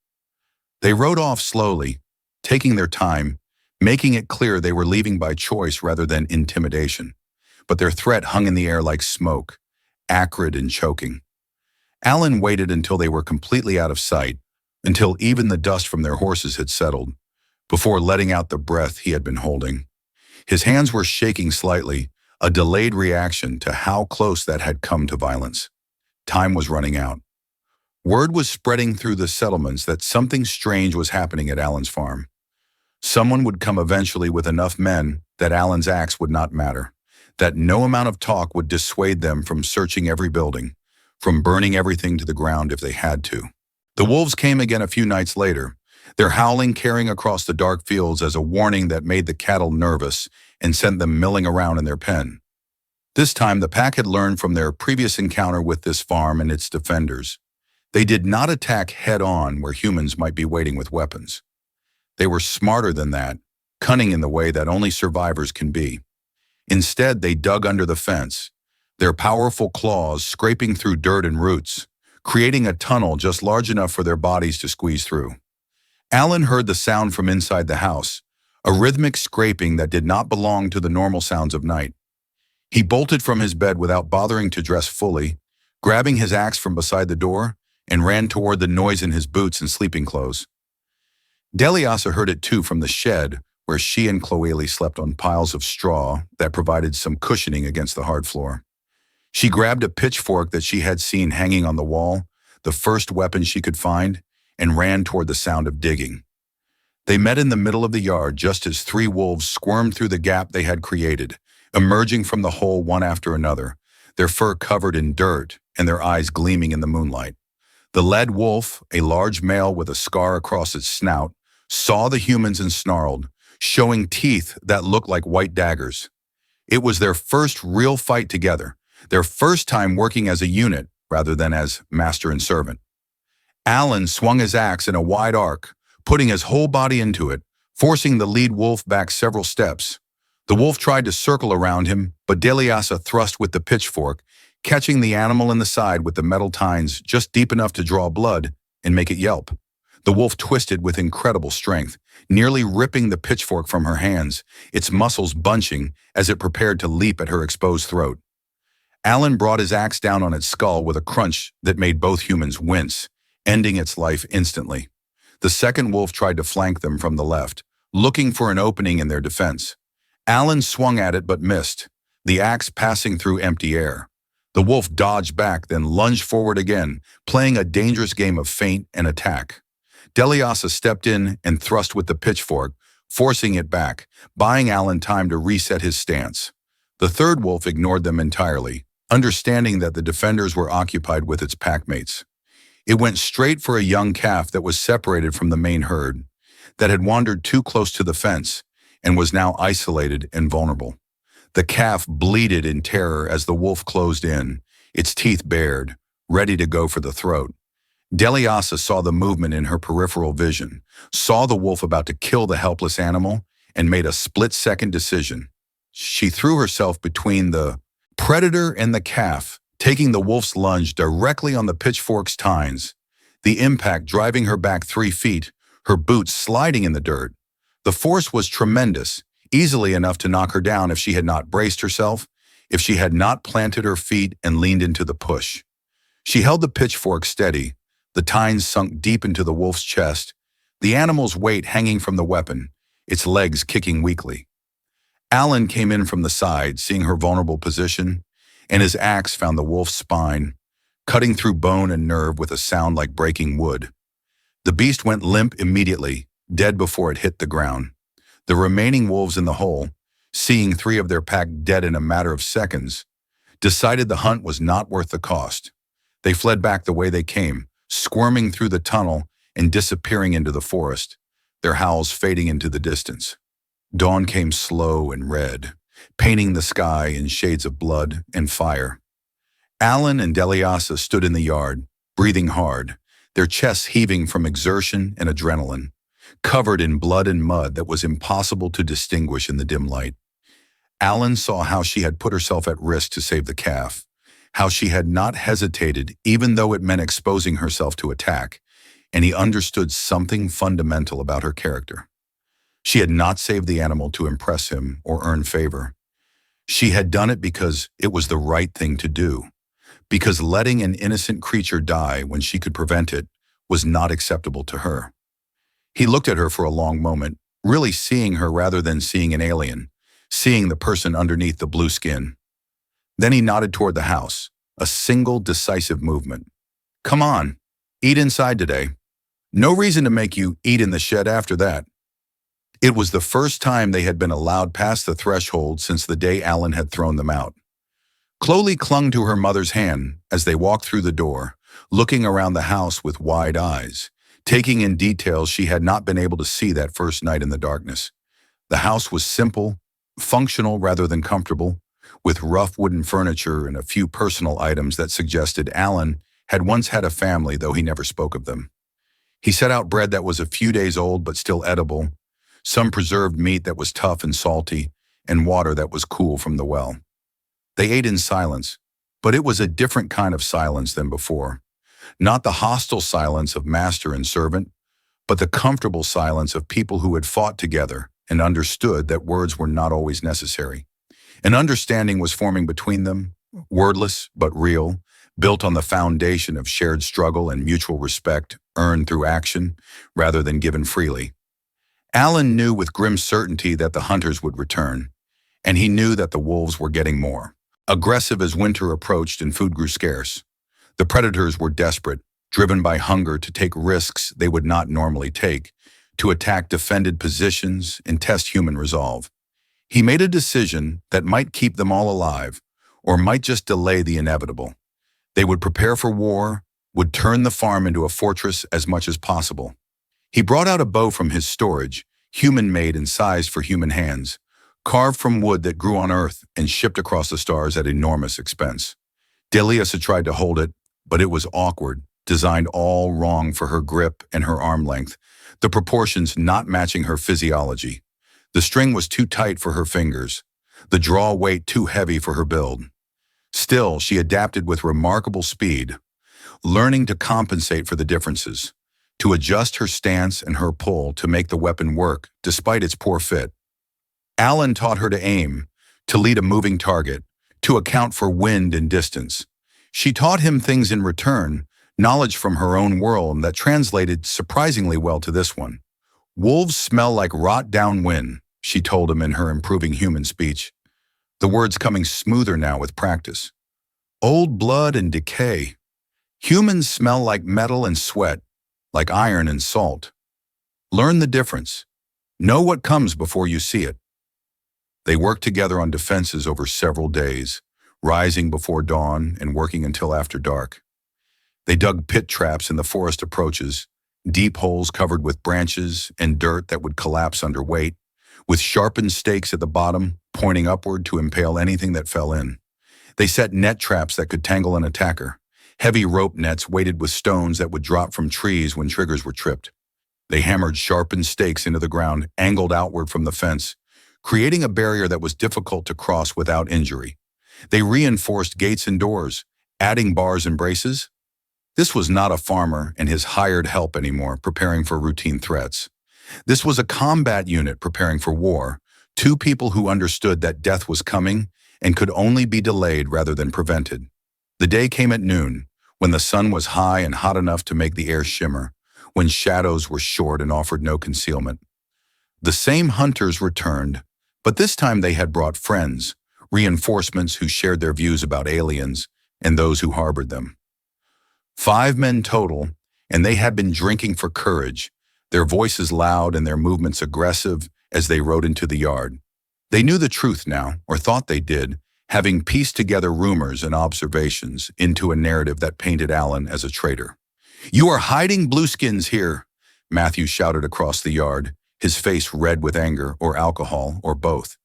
They rode off slowly, taking their time, making it clear they were leaving by choice rather than intimidation. But their threat hung in the air like smoke, acrid and choking. Alan waited until they were completely out of sight, until even the dust from their horses had settled, before letting out the breath he had been holding. His hands were shaking slightly, a delayed reaction to how close that had come to violence. Time was running out. Word was spreading through the settlements that something strange was happening at Alan's farm. Someone would come eventually with enough men that Alan's axe would not matter, that no amount of talk would dissuade them from searching every building, from burning everything to the ground if they had to. The wolves came again a few nights later, their howling carrying across the dark fields as a warning that made the cattle nervous and sent them milling around in their pen. This time the pack had learned from their previous encounter with this farm and its defenders. They did not attack head-on where humans might be waiting with weapons. They were smarter than that, cunning in the way that only survivors can be. Instead, they dug under the fence, their powerful claws scraping through dirt and roots, creating a tunnel just large enough for their bodies to squeeze through. Alan heard the sound from inside the house, a rhythmic scraping that did not belong to the normal sounds of night. He bolted from his bed without bothering to dress fully, grabbing his axe from beside the door, and ran toward the noise in his boots and sleeping clothes. Deliasa heard it too from the shed, where she and Chloeli slept on piles of straw that provided some cushioning against the hard floor. She grabbed a pitchfork that she had seen hanging on the wall, the first weapon she could find, and ran toward the sound of digging. They met in the middle of the yard just as 3 wolves squirmed through the gap they had created, emerging from the hole one after another, their fur covered in dirt and their eyes gleaming in the moonlight. The lead wolf, a large male with a scar across its snout, saw the humans and snarled, showing teeth that looked like white daggers. It was their first real fight together, their first time working as a unit rather than as master and servant. Alan swung his axe in a wide arc, putting his whole body into it, forcing the lead wolf back several steps. The wolf tried to circle around him, but Deliasa thrust with the pitchfork, catching the animal in the side with the metal tines just deep enough to draw blood and make it yelp. The wolf twisted with incredible strength, nearly ripping the pitchfork from her hands, its muscles bunching as it prepared to leap at her exposed throat. Alan brought his axe down on its skull with a crunch that made both humans wince, ending its life instantly. The second wolf tried to flank them from the left, looking for an opening in their defense. Alan swung at it but missed, the axe passing through empty air. The wolf dodged back, then lunged forward again, playing a dangerous game of feint and attack. Deliasa stepped in and thrust with the pitchfork, forcing it back, buying Alan time to reset his stance. The third wolf ignored them entirely, understanding that the defenders were occupied with its packmates. It went straight for a young calf that was separated from the main herd, that had wandered too close to the fence and was now isolated and vulnerable. The calf bleated in terror as the wolf closed in, its teeth bared, ready to go for the throat. Deliasa saw the movement in her peripheral vision, saw the wolf about to kill the helpless animal, and made a split-second decision. She threw herself between the predator and the calf, taking the wolf's lunge directly on the pitchfork's tines, the impact driving her back 3 feet, her boots sliding in the dirt. The force was tremendous, easily enough to knock her down if she had not braced herself, if she had not planted her feet and leaned into the push. She held the pitchfork steady, the tines sunk deep into the wolf's chest, the animal's weight hanging from the weapon, its legs kicking weakly. Alan came in from the side, seeing her vulnerable position, and his axe found the wolf's spine, cutting through bone and nerve with a sound like breaking wood. The beast went limp immediately, dead before it hit the ground. The remaining wolves in the hole, seeing 3 of their pack dead in a matter of seconds, decided the hunt was not worth the cost. They fled back the way they came, squirming through the tunnel and disappearing into the forest, their howls fading into the distance. Dawn came slow and red, painting the sky in shades of blood and fire. Alan and Deliasa stood in the yard, breathing hard, their chests heaving from exertion and adrenaline, covered in blood and mud that was impossible to distinguish in the dim light. Alan saw how she had put herself at risk to save the calf, how she had not hesitated even though it meant exposing herself to attack, and he understood something fundamental about her character. She had not saved the animal to impress him or earn favor. She had done it because it was the right thing to do, because letting an innocent creature die when she could prevent it was not acceptable to her. He looked at her for a long moment, really seeing her rather than seeing an alien, seeing the person underneath the blue skin. Then he nodded toward the house, a single decisive movement. "Come on, eat inside today. No reason to make you eat in the shed after that." It was the first time they had been allowed past the threshold since the day Alan had thrown them out. Chloeli clung to her mother's hand as they walked through the door, looking around the house with wide eyes, taking in details she had not been able to see that first night in the darkness. The house was simple, functional rather than comfortable, with rough wooden furniture and a few personal items that suggested Alan had once had a family, though he never spoke of them. He set out bread that was a few days old but still edible, some preserved meat that was tough and salty, and water that was cool from the well. They ate in silence, but it was a different kind of silence than before. Not the hostile silence of master and servant, but the comfortable silence of people who had fought together and understood that words were not always necessary. An understanding was forming between them, wordless but real, built on the foundation of shared struggle and mutual respect earned through action rather than given freely. Alan knew with grim certainty that the hunters would return, and he knew that the wolves were getting more aggressive as winter approached and food grew scarce. The predators were desperate, driven by hunger to take risks they would not normally take, to attack defended positions and test human resolve. He made a decision that might keep them all alive, or might just delay the inevitable. They would prepare for war, would turn the farm into a fortress as much as possible. He brought out a bow from his storage, human-made and sized for human hands, carved from wood that grew on Earth and shipped across the stars at enormous expense. Deliasa tried to hold it, but it was awkward, designed all wrong for her grip and her arm length, the proportions not matching her physiology. The string was too tight for her fingers, the draw weight too heavy for her build. Still, she adapted with remarkable speed, learning to compensate for the differences, to adjust her stance and her pull to make the weapon work despite its poor fit. Alan taught her to aim, to lead a moving target, to account for wind and distance. She taught him things in return, knowledge from her own world that translated surprisingly well to this one. "Wolves smell like rot-down wind," she told him in her improving human speech, the words coming smoother now with practice. "Old blood and decay. Humans smell like metal and sweat, like iron and salt. Learn the difference. Know what comes before you see it." They worked together on defenses over several days, rising before dawn and working until after dark. They dug pit traps in the forest approaches, deep holes covered with branches and dirt that would collapse under weight, with sharpened stakes at the bottom, pointing upward to impale anything that fell in. They set net traps that could tangle an attacker, heavy rope nets weighted with stones that would drop from trees when triggers were tripped. They hammered sharpened stakes into the ground, angled outward from the fence, creating a barrier that was difficult to cross without injury. They reinforced gates and doors, adding bars and braces. This was not a farmer and his hired help anymore, preparing for routine threats. This was a combat unit preparing for war, two people who understood that death was coming and could only be delayed rather than prevented. The day came at noon, when the sun was high and hot enough to make the air shimmer, when shadows were short and offered no concealment. The same hunters returned, but this time they had brought friends, reinforcements who shared their views about aliens and those who harbored them. 5 men total, and they had been drinking for courage, their voices loud and their movements aggressive as they rode into the yard. They knew the truth now, or thought they did, having pieced together rumors and observations into a narrative that painted Alan as a traitor. "You are hiding blueskins here," Matthew shouted across the yard, his face red with anger or alcohol or both.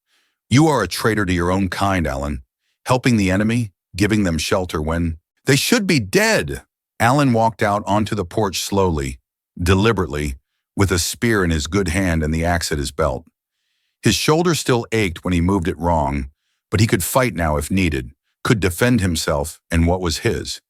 "You are a traitor to your own kind, Alan, helping the enemy, giving them shelter when they should be dead." Alan walked out onto the porch slowly, deliberately, with a spear in his good hand and the axe at his belt. His shoulder still ached when he moved it wrong, but he could fight now if needed, could defend himself and what was his.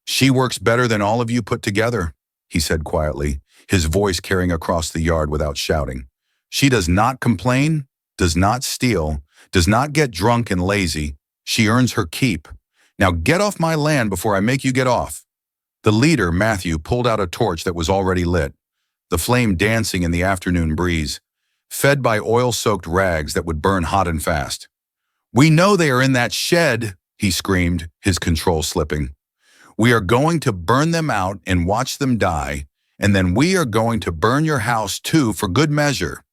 "She works better than all of you put together," he said quietly, his voice carrying across the yard without shouting. "She does not complain, does not steal, does not get drunk and lazy. She earns her keep. Now get off my land before I make you get off." The leader, Matthew, pulled out a torch that was already lit, the flame dancing in the afternoon breeze, fed by oil-soaked rags that would burn hot and fast. "We know they are in that shed," he screamed, his control slipping. "We are going to burn them out and watch them die, and then we are going to burn your house too for good measure."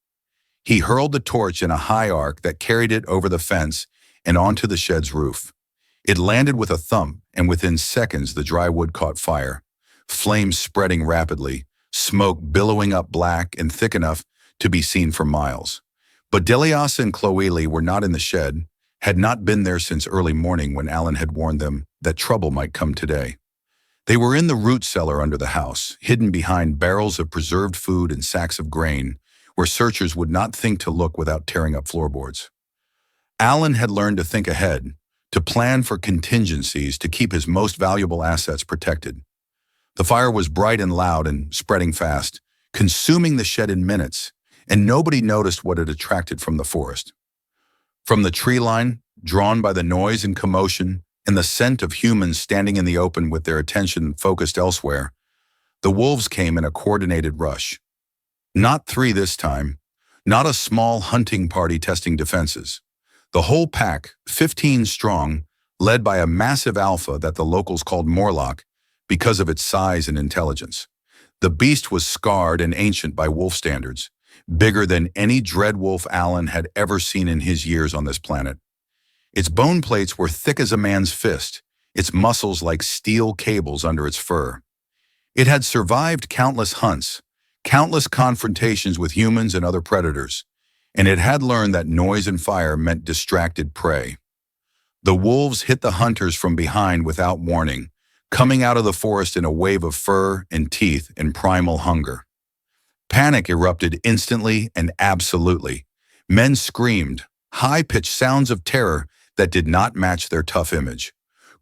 He hurled the torch in a high arc that carried it over the fence and onto the shed's roof. It landed with a thump, and within seconds the dry wood caught fire, flames spreading rapidly, smoke billowing up black and thick enough to be seen for miles. But Deliasa and Chloeli were not in the shed, had not been there since early morning when Alan had warned them that trouble might come today. They were in the root cellar under the house, hidden behind barrels of preserved food and sacks of grain, where searchers would not think to look without tearing up floorboards. Alan had learned to think ahead, to plan for contingencies to keep his most valuable assets protected. The fire was bright and loud and spreading fast, consuming the shed in minutes, and nobody noticed what it attracted from the forest. From the tree line, drawn by the noise and commotion and the scent of humans standing in the open with their attention focused elsewhere, the wolves came in a coordinated rush. Not 3 this time, not a small hunting party testing defenses. The whole pack, 15 strong, led by a massive alpha that the locals called Morlock because of its size and intelligence. The beast was scarred and ancient by wolf standards, bigger than any dread wolf Alan had ever seen in his years on this planet. Its bone plates were thick as a man's fist, its muscles like steel cables under its fur. It had survived countless hunts, countless confrontations with humans and other predators, and it had learned that noise and fire meant distracted prey. The wolves hit the hunters from behind without warning, coming out of the forest in a wave of fur and teeth and primal hunger. Panic erupted instantly and absolutely. Men screamed, high-pitched sounds of terror that did not match their tough image.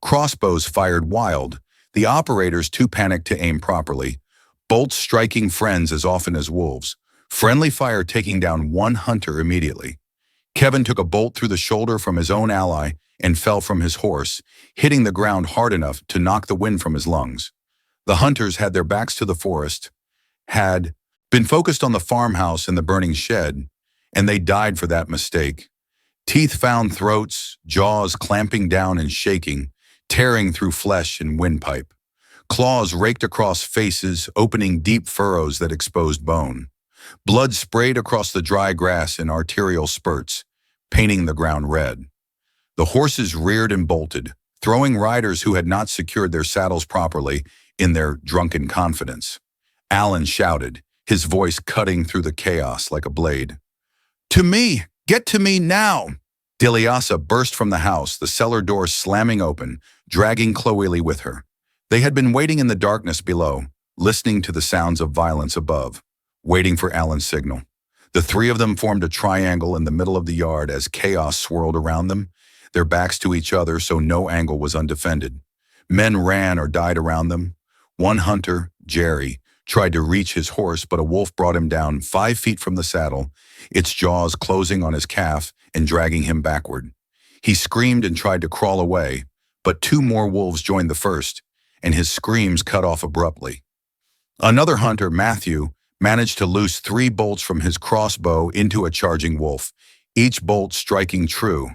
Crossbows fired wild, the operators too panicked to aim properly, bolts striking friends as often as wolves, friendly fire taking down one hunter immediately. Kevin took a bolt through the shoulder from his own ally and fell from his horse, hitting the ground hard enough to knock the wind from his lungs. The hunters had their backs to the forest, had been focused on the farmhouse and the burning shed, and they died for that mistake. Teeth found throats, jaws clamping down and shaking, tearing through flesh and windpipe. Claws raked across faces, opening deep furrows that exposed bone. Blood sprayed across the dry grass in arterial spurts, painting the ground red. The horses reared and bolted, throwing riders who had not secured their saddles properly in their drunken confidence. Alan shouted, his voice cutting through the chaos like a blade. "To me! Get to me now!" Deliasa burst from the house, the cellar door slamming open, dragging Chloeli with her. They had been waiting in the darkness below, listening to the sounds of violence above, waiting for Alan's signal. The 3 of them formed a triangle in the middle of the yard as chaos swirled around them, their backs to each other so no angle was undefended. Men ran or died around them. One hunter, Jerry, tried to reach his horse, but a wolf brought him down 5 feet from the saddle, its jaws closing on his calf and dragging him backward. He screamed and tried to crawl away, but 2 more wolves joined the first, and his screams cut off abruptly. Another hunter, Matthew, managed to loose 3 bolts from his crossbow into a charging wolf, each bolt striking true.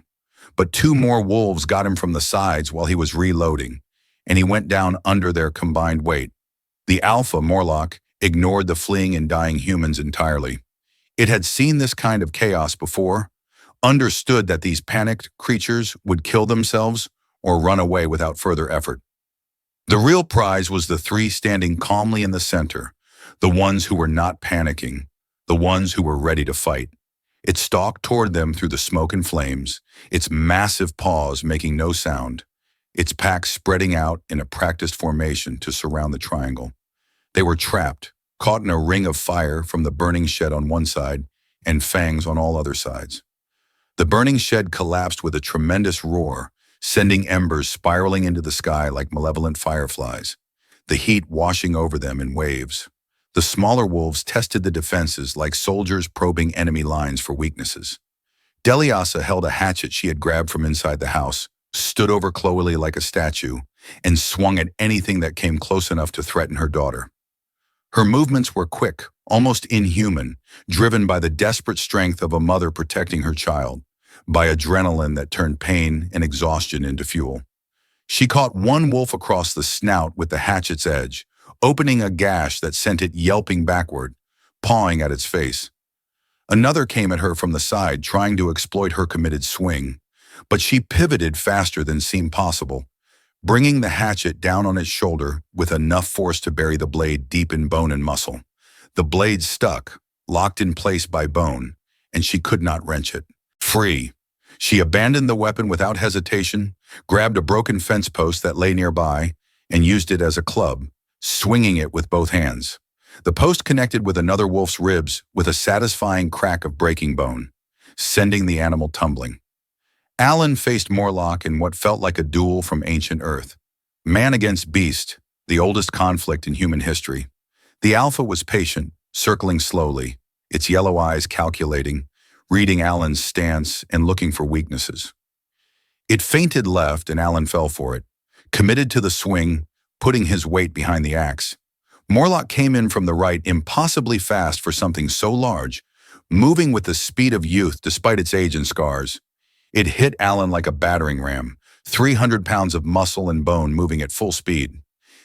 But 2 more wolves got him from the sides while he was reloading, and he went down under their combined weight. The alpha, Morlock, ignored the fleeing and dying humans entirely. It had seen this kind of chaos before, understood that these panicked creatures would kill themselves or run away without further effort. The real prize was the three standing calmly in the center, the ones who were not panicking, the ones who were ready to fight. It stalked toward them through the smoke and flames, its massive paws making no sound, its pack spreading out in a practiced formation to surround the triangle. They were trapped, caught in a ring of fire from the burning shed on one side and fangs on all other sides. The burning shed collapsed with a tremendous roar, sending embers spiraling into the sky like malevolent fireflies, the heat washing over them in waves. The smaller wolves tested the defenses like soldiers probing enemy lines for weaknesses. Deliasa held a hatchet she had grabbed from inside the house, stood over Chloeli like a statue, and swung at anything that came close enough to threaten her daughter. Her movements were quick, almost inhuman, driven by the desperate strength of a mother protecting her child, by adrenaline that turned pain and exhaustion into fuel. She caught one wolf across the snout with the hatchet's edge, opening a gash that sent it yelping backward, pawing at its face. Another came at her from the side, trying to exploit her committed swing, but she pivoted faster than seemed possible, bringing the hatchet down on its shoulder with enough force to bury the blade deep in bone and muscle. The blade stuck, locked in place by bone, and she could not wrench it free. She abandoned the weapon without hesitation, grabbed a broken fence post that lay nearby, and used it as a club, swinging it with both hands. The post connected with another wolf's ribs with a satisfying crack of breaking bone, sending the animal tumbling. Alan faced Morlock in what felt like a duel from ancient Earth. Man against beast, the oldest conflict in human history. The Alpha was patient, circling slowly, its yellow eyes calculating, reading Alan's stance and looking for weaknesses. It feinted left and Alan fell for it, committed to the swing, putting his weight behind the axe. Morlock came in from the right impossibly fast for something so large, moving with the speed of youth despite its age and scars. It hit Alan like a battering ram, 300 pounds of muscle and bone moving at full speed.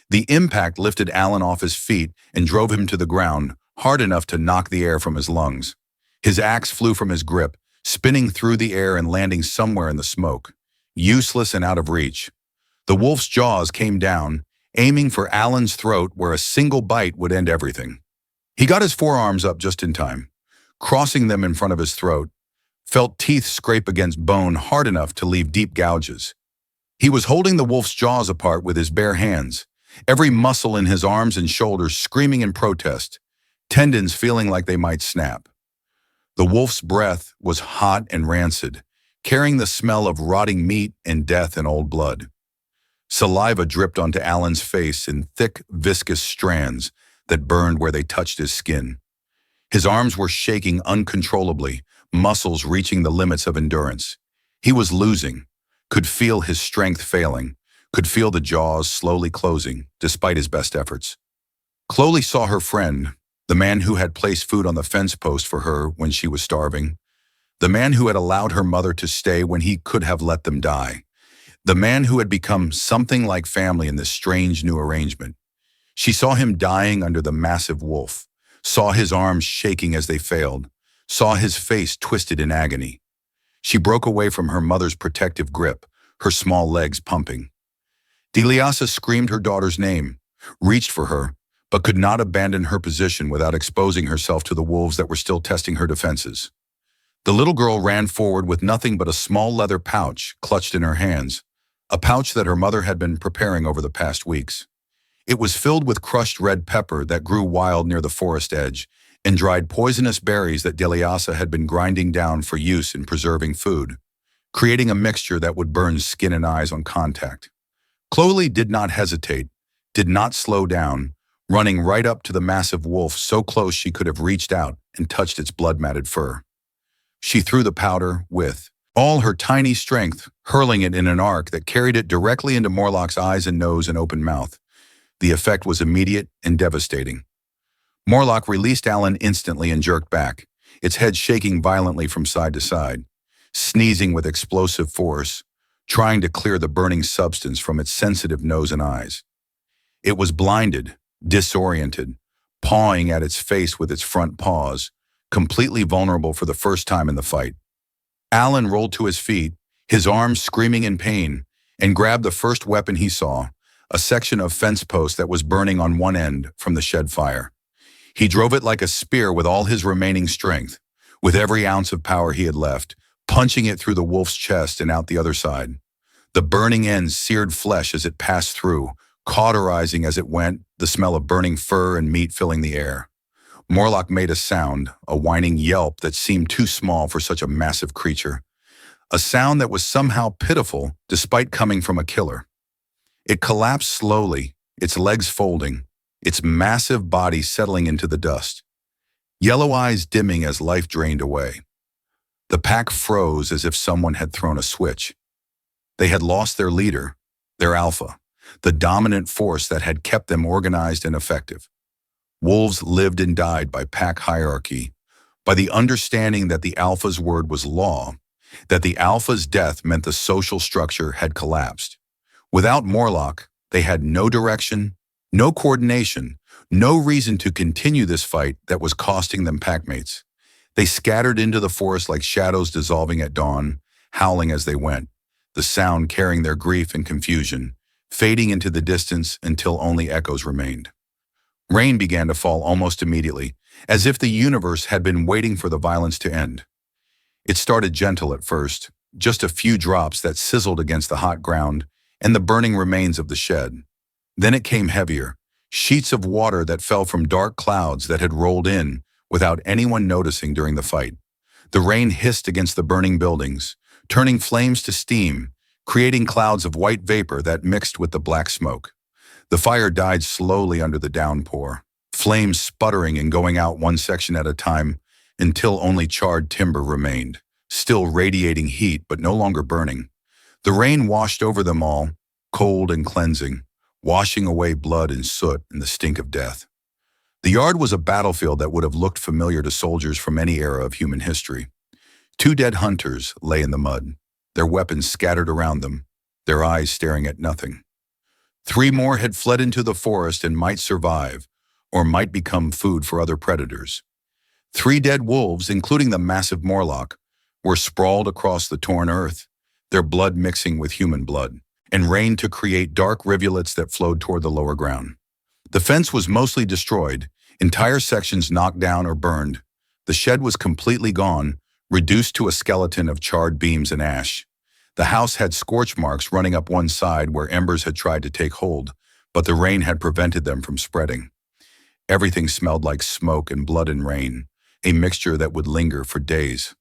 The impact lifted Alan off his feet and drove him to the ground, hard enough to knock the air from his lungs. His axe flew from his grip, spinning through the air and landing somewhere in the smoke, useless and out of reach. The wolf's jaws came down, aiming for Alan's throat where a single bite would end everything. He got his forearms up just in time, crossing them in front of his throat, felt teeth scrape against bone hard enough to leave deep gouges. He was holding the wolf's jaws apart with his bare hands, every muscle in his arms and shoulders screaming in protest, tendons feeling like they might snap. The wolf's breath was hot and rancid, carrying the smell of rotting meat and death and old blood. Saliva dripped onto Alan's face in thick, viscous strands that burned where they touched his skin. His arms were shaking uncontrollably, muscles reaching the limits of endurance. He was losing, could feel his strength failing, could feel the jaws slowly closing, despite his best efforts. Chloeli saw her friend, the man who had placed food on the fence post for her when she was starving, the man who had allowed her mother to stay when he could have let them die, the man who had become something like family in this strange new arrangement. She saw him dying under the massive wolf, saw his arms shaking as they failed, saw his face twisted in agony. She broke away from her mother's protective grip, her small legs pumping. Deliasa screamed her daughter's name, reached for her, but could not abandon her position without exposing herself to the wolves that were still testing her defenses. The little girl ran forward with nothing but a small leather pouch clutched in her hands, a pouch that her mother had been preparing over the past weeks. It was filled with crushed red pepper that grew wild near the forest edge and dried poisonous berries that Deliasa had been grinding down for use in preserving food, creating a mixture that would burn skin and eyes on contact. Chloeli did not hesitate, did not slow down, running right up to the massive wolf so close she could have reached out and touched its blood-matted fur. She threw the powder with all her tiny strength, hurling it in an arc that carried it directly into Morlock's eyes and nose and open mouth. The effect was immediate and devastating. Morlock released Alan instantly and jerked back, its head shaking violently from side to side, sneezing with explosive force, trying to clear the burning substance from its sensitive nose and eyes. It was blinded, disoriented, pawing at its face with its front paws, completely vulnerable for the first time in the fight. Alan rolled to his feet, his arms screaming in pain, and grabbed the first weapon he saw, a section of fence post that was burning on one end from the shed fire. He drove it like a spear with all his remaining strength, with every ounce of power he had left, punching it through the wolf's chest and out the other side. The burning end seared flesh as it passed through, cauterizing as it went, the smell of burning fur and meat filling the air. Morlock made a sound, a whining yelp that seemed too small for such a massive creature. A sound that was somehow pitiful despite coming from a killer. It collapsed slowly, its legs folding, its massive body settling into the dust. Yellow eyes dimming as life drained away. The pack froze as if someone had thrown a switch. They had lost their leader, their alpha, the dominant force that had kept them organized and effective. Wolves lived and died by pack hierarchy, by the understanding that the alpha's word was law, that the alpha's death meant the social structure had collapsed. Without Morlock, they had no direction, no coordination, no reason to continue this fight that was costing them packmates. They scattered into the forest like shadows dissolving at dawn, howling as they went, the sound carrying their grief and confusion, fading into the distance until only echoes remained. Rain began to fall almost immediately, as if the universe had been waiting for the violence to end. It started gentle at first, just a few drops that sizzled against the hot ground and the burning remains of the shed. Then it came heavier, sheets of water that fell from dark clouds that had rolled in without anyone noticing during the fight. The rain hissed against the burning buildings, turning flames to steam, creating clouds of white vapor that mixed with the black smoke. The fire died slowly under the downpour, flames sputtering and going out one section at a time until only charred timber remained, still radiating heat but no longer burning. The rain washed over them all, cold and cleansing, washing away blood and soot and the stink of death. The yard was a battlefield that would have looked familiar to soldiers from any era of human history. 2 dead hunters lay in the mud, their weapons scattered around them, their eyes staring at nothing. 3 more had fled into the forest and might survive, or might become food for other predators. 3 dead wolves, including the massive Morlock, were sprawled across the torn earth, their blood mixing with human blood, and rain to create dark rivulets that flowed toward the lower ground. The fence was mostly destroyed, entire sections knocked down or burned. The shed was completely gone, reduced to a skeleton of charred beams and ash. The house had scorch marks running up one side where embers had tried to take hold, but the rain had prevented them from spreading. Everything smelled like smoke and blood and rain, a mixture that would linger for days.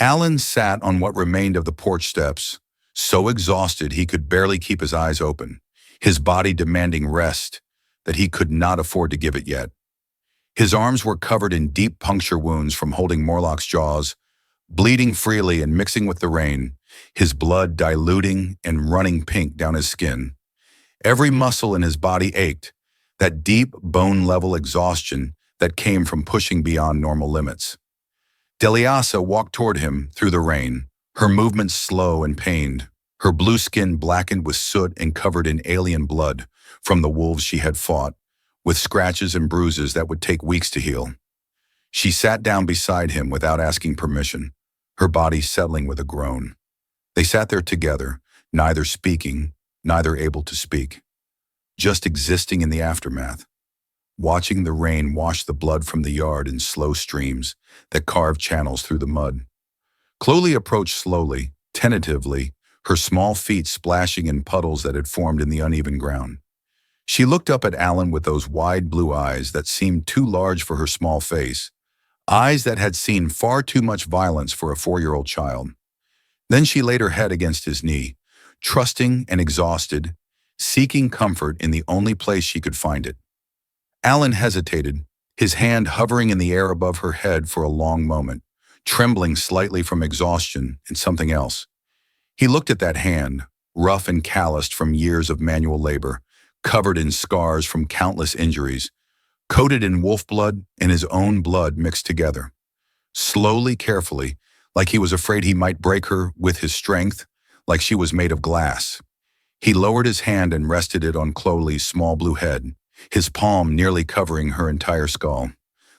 Alan sat on what remained of the porch steps, so exhausted he could barely keep his eyes open, his body demanding rest that he could not afford to give it yet. His arms were covered in deep puncture wounds from holding Morlock's jaws, bleeding freely and mixing with the rain, his blood diluting and running pink down his skin. Every muscle in his body ached, that deep bone-level exhaustion that came from pushing beyond normal limits. Deliasa walked toward him through the rain, her movements slow and pained, her blue skin blackened with soot and covered in alien blood from the wolves she had fought, with scratches and bruises that would take weeks to heal. She sat down beside him without asking permission, her body settling with a groan. They sat there together, neither speaking, neither able to speak, just existing in the aftermath, watching the rain wash the blood from the yard in slow streams that carved channels through the mud. Chloeli approached slowly, tentatively, her small feet splashing in puddles that had formed in the uneven ground. She looked up at Alan with those wide blue eyes that seemed too large for her small face, eyes that had seen far too much violence for a 4-year-old child. Then she laid her head against his knee, trusting and exhausted, seeking comfort in the only place she could find it. Alan hesitated, his hand hovering in the air above her head for a long moment, trembling slightly from exhaustion and something else. He looked at that hand, rough and calloused from years of manual labor, covered in scars from countless injuries, coated in wolf blood and his own blood mixed together. Slowly, carefully, like he was afraid he might break her with his strength, like she was made of glass. He lowered his hand and rested it on Chloeli's small blue head, his palm nearly covering her entire skull.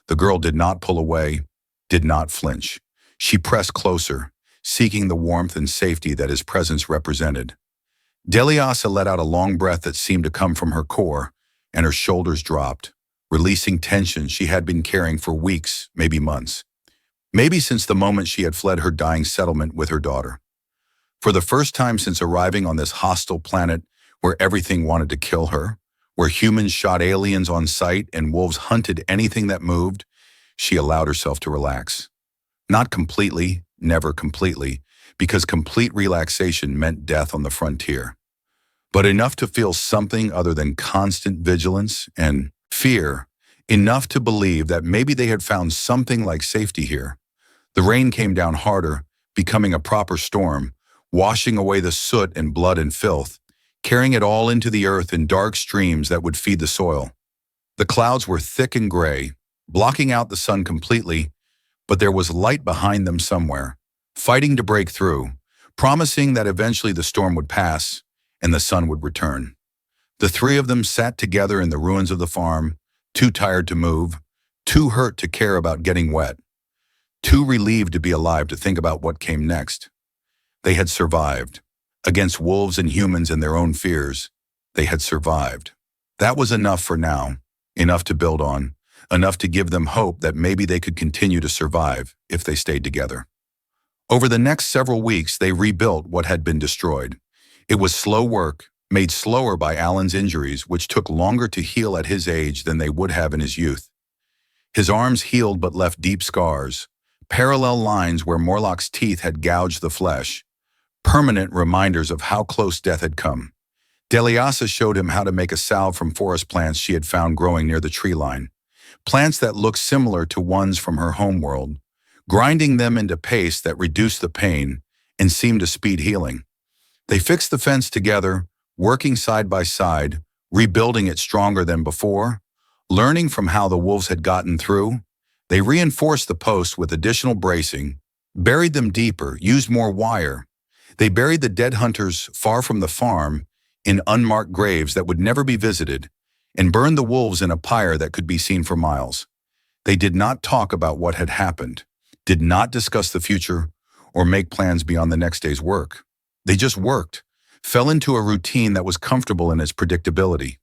The girl did not pull away, did not flinch. She pressed closer, seeking the warmth and safety that his presence represented. Deliasa let out a long breath that seemed to come from her core, and her shoulders dropped, releasing tension she had been carrying for weeks, maybe months. Maybe since the moment she had fled her dying settlement with her daughter. For the first time since arriving on this hostile planet where everything wanted to kill her, where humans shot aliens on sight and wolves hunted anything that moved, she allowed herself to relax. Not completely, never completely, because complete relaxation meant death on the frontier. But enough to feel something other than constant vigilance and fear, enough to believe that maybe they had found something like safety here. The rain came down harder, becoming a proper storm, washing away the soot and blood and filth, carrying it all into the earth in dark streams that would feed the soil. The clouds were thick and gray, blocking out the sun completely, but there was light behind them somewhere, fighting to break through, promising that eventually the storm would pass and the sun would return. The three of them sat together in the ruins of the farm, too tired to move, too hurt to care about getting wet, too relieved to be alive to think about what came next. They had survived. Against wolves and humans and their own fears, they had survived. That was enough for now, enough to build on, enough to give them hope that maybe they could continue to survive if they stayed together. Over the next several weeks, they rebuilt what had been destroyed. It was slow work, made slower by Alan's injuries, which took longer to heal at his age than they would have in his youth. His arms healed but left deep scars, parallel lines where Morlock's teeth had gouged the flesh, permanent reminders of how close death had come. Deliasa showed him how to make a salve from forest plants she had found growing near the tree line, plants that looked similar to ones from her homeworld, grinding them into paste that reduced the pain and seemed to speed healing. They fixed the fence together, working side by side, rebuilding it stronger than before. Learning from how the wolves had gotten through, they reinforced the posts with additional bracing, buried them deeper, used more wire. They buried the dead hunters far from the farm in unmarked graves that would never be visited, and burned the wolves in a pyre that could be seen for miles. They did not talk about what had happened, did not discuss the future, or make plans beyond the next day's work. They just worked, fell into a routine that was comfortable in its predictability.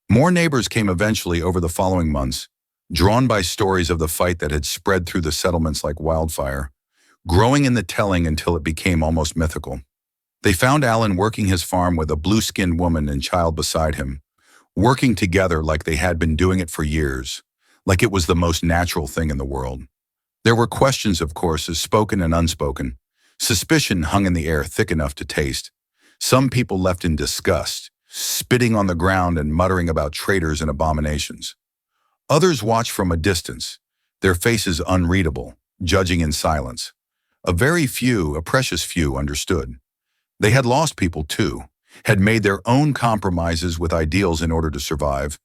More neighbors came eventually over the following months, drawn by stories of the fight that had spread through the settlements like wildfire, growing in the telling until it became almost mythical. They found Alan working his farm with a blue-skinned woman and child beside him, working together like they had been doing it for years, like it was the most natural thing in the world. There were questions, of course, as spoken and unspoken. Suspicion hung in the air thick enough to taste. Some people left in disgust, spitting on the ground and muttering about traitors and abominations. Others watched from a distance, their faces unreadable, judging in silence. A very few, a precious few, understood. They had lost people too, had made their own compromises with ideals in order to survive,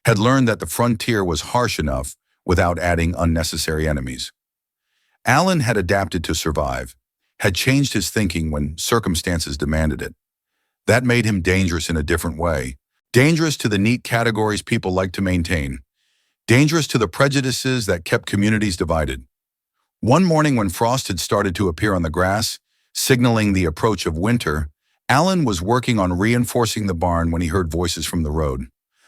had learned that the frontier was harsh enough without adding unnecessary enemies. Alan had adapted to survive, had changed his thinking when circumstances demanded it. That made him dangerous in a different way, dangerous to the neat categories people like to maintain, dangerous to the prejudices that kept communities divided. One morning when frost had started to appear on the grass, signaling the approach of winter, Alan was working on reinforcing the barn when he heard voices from the road.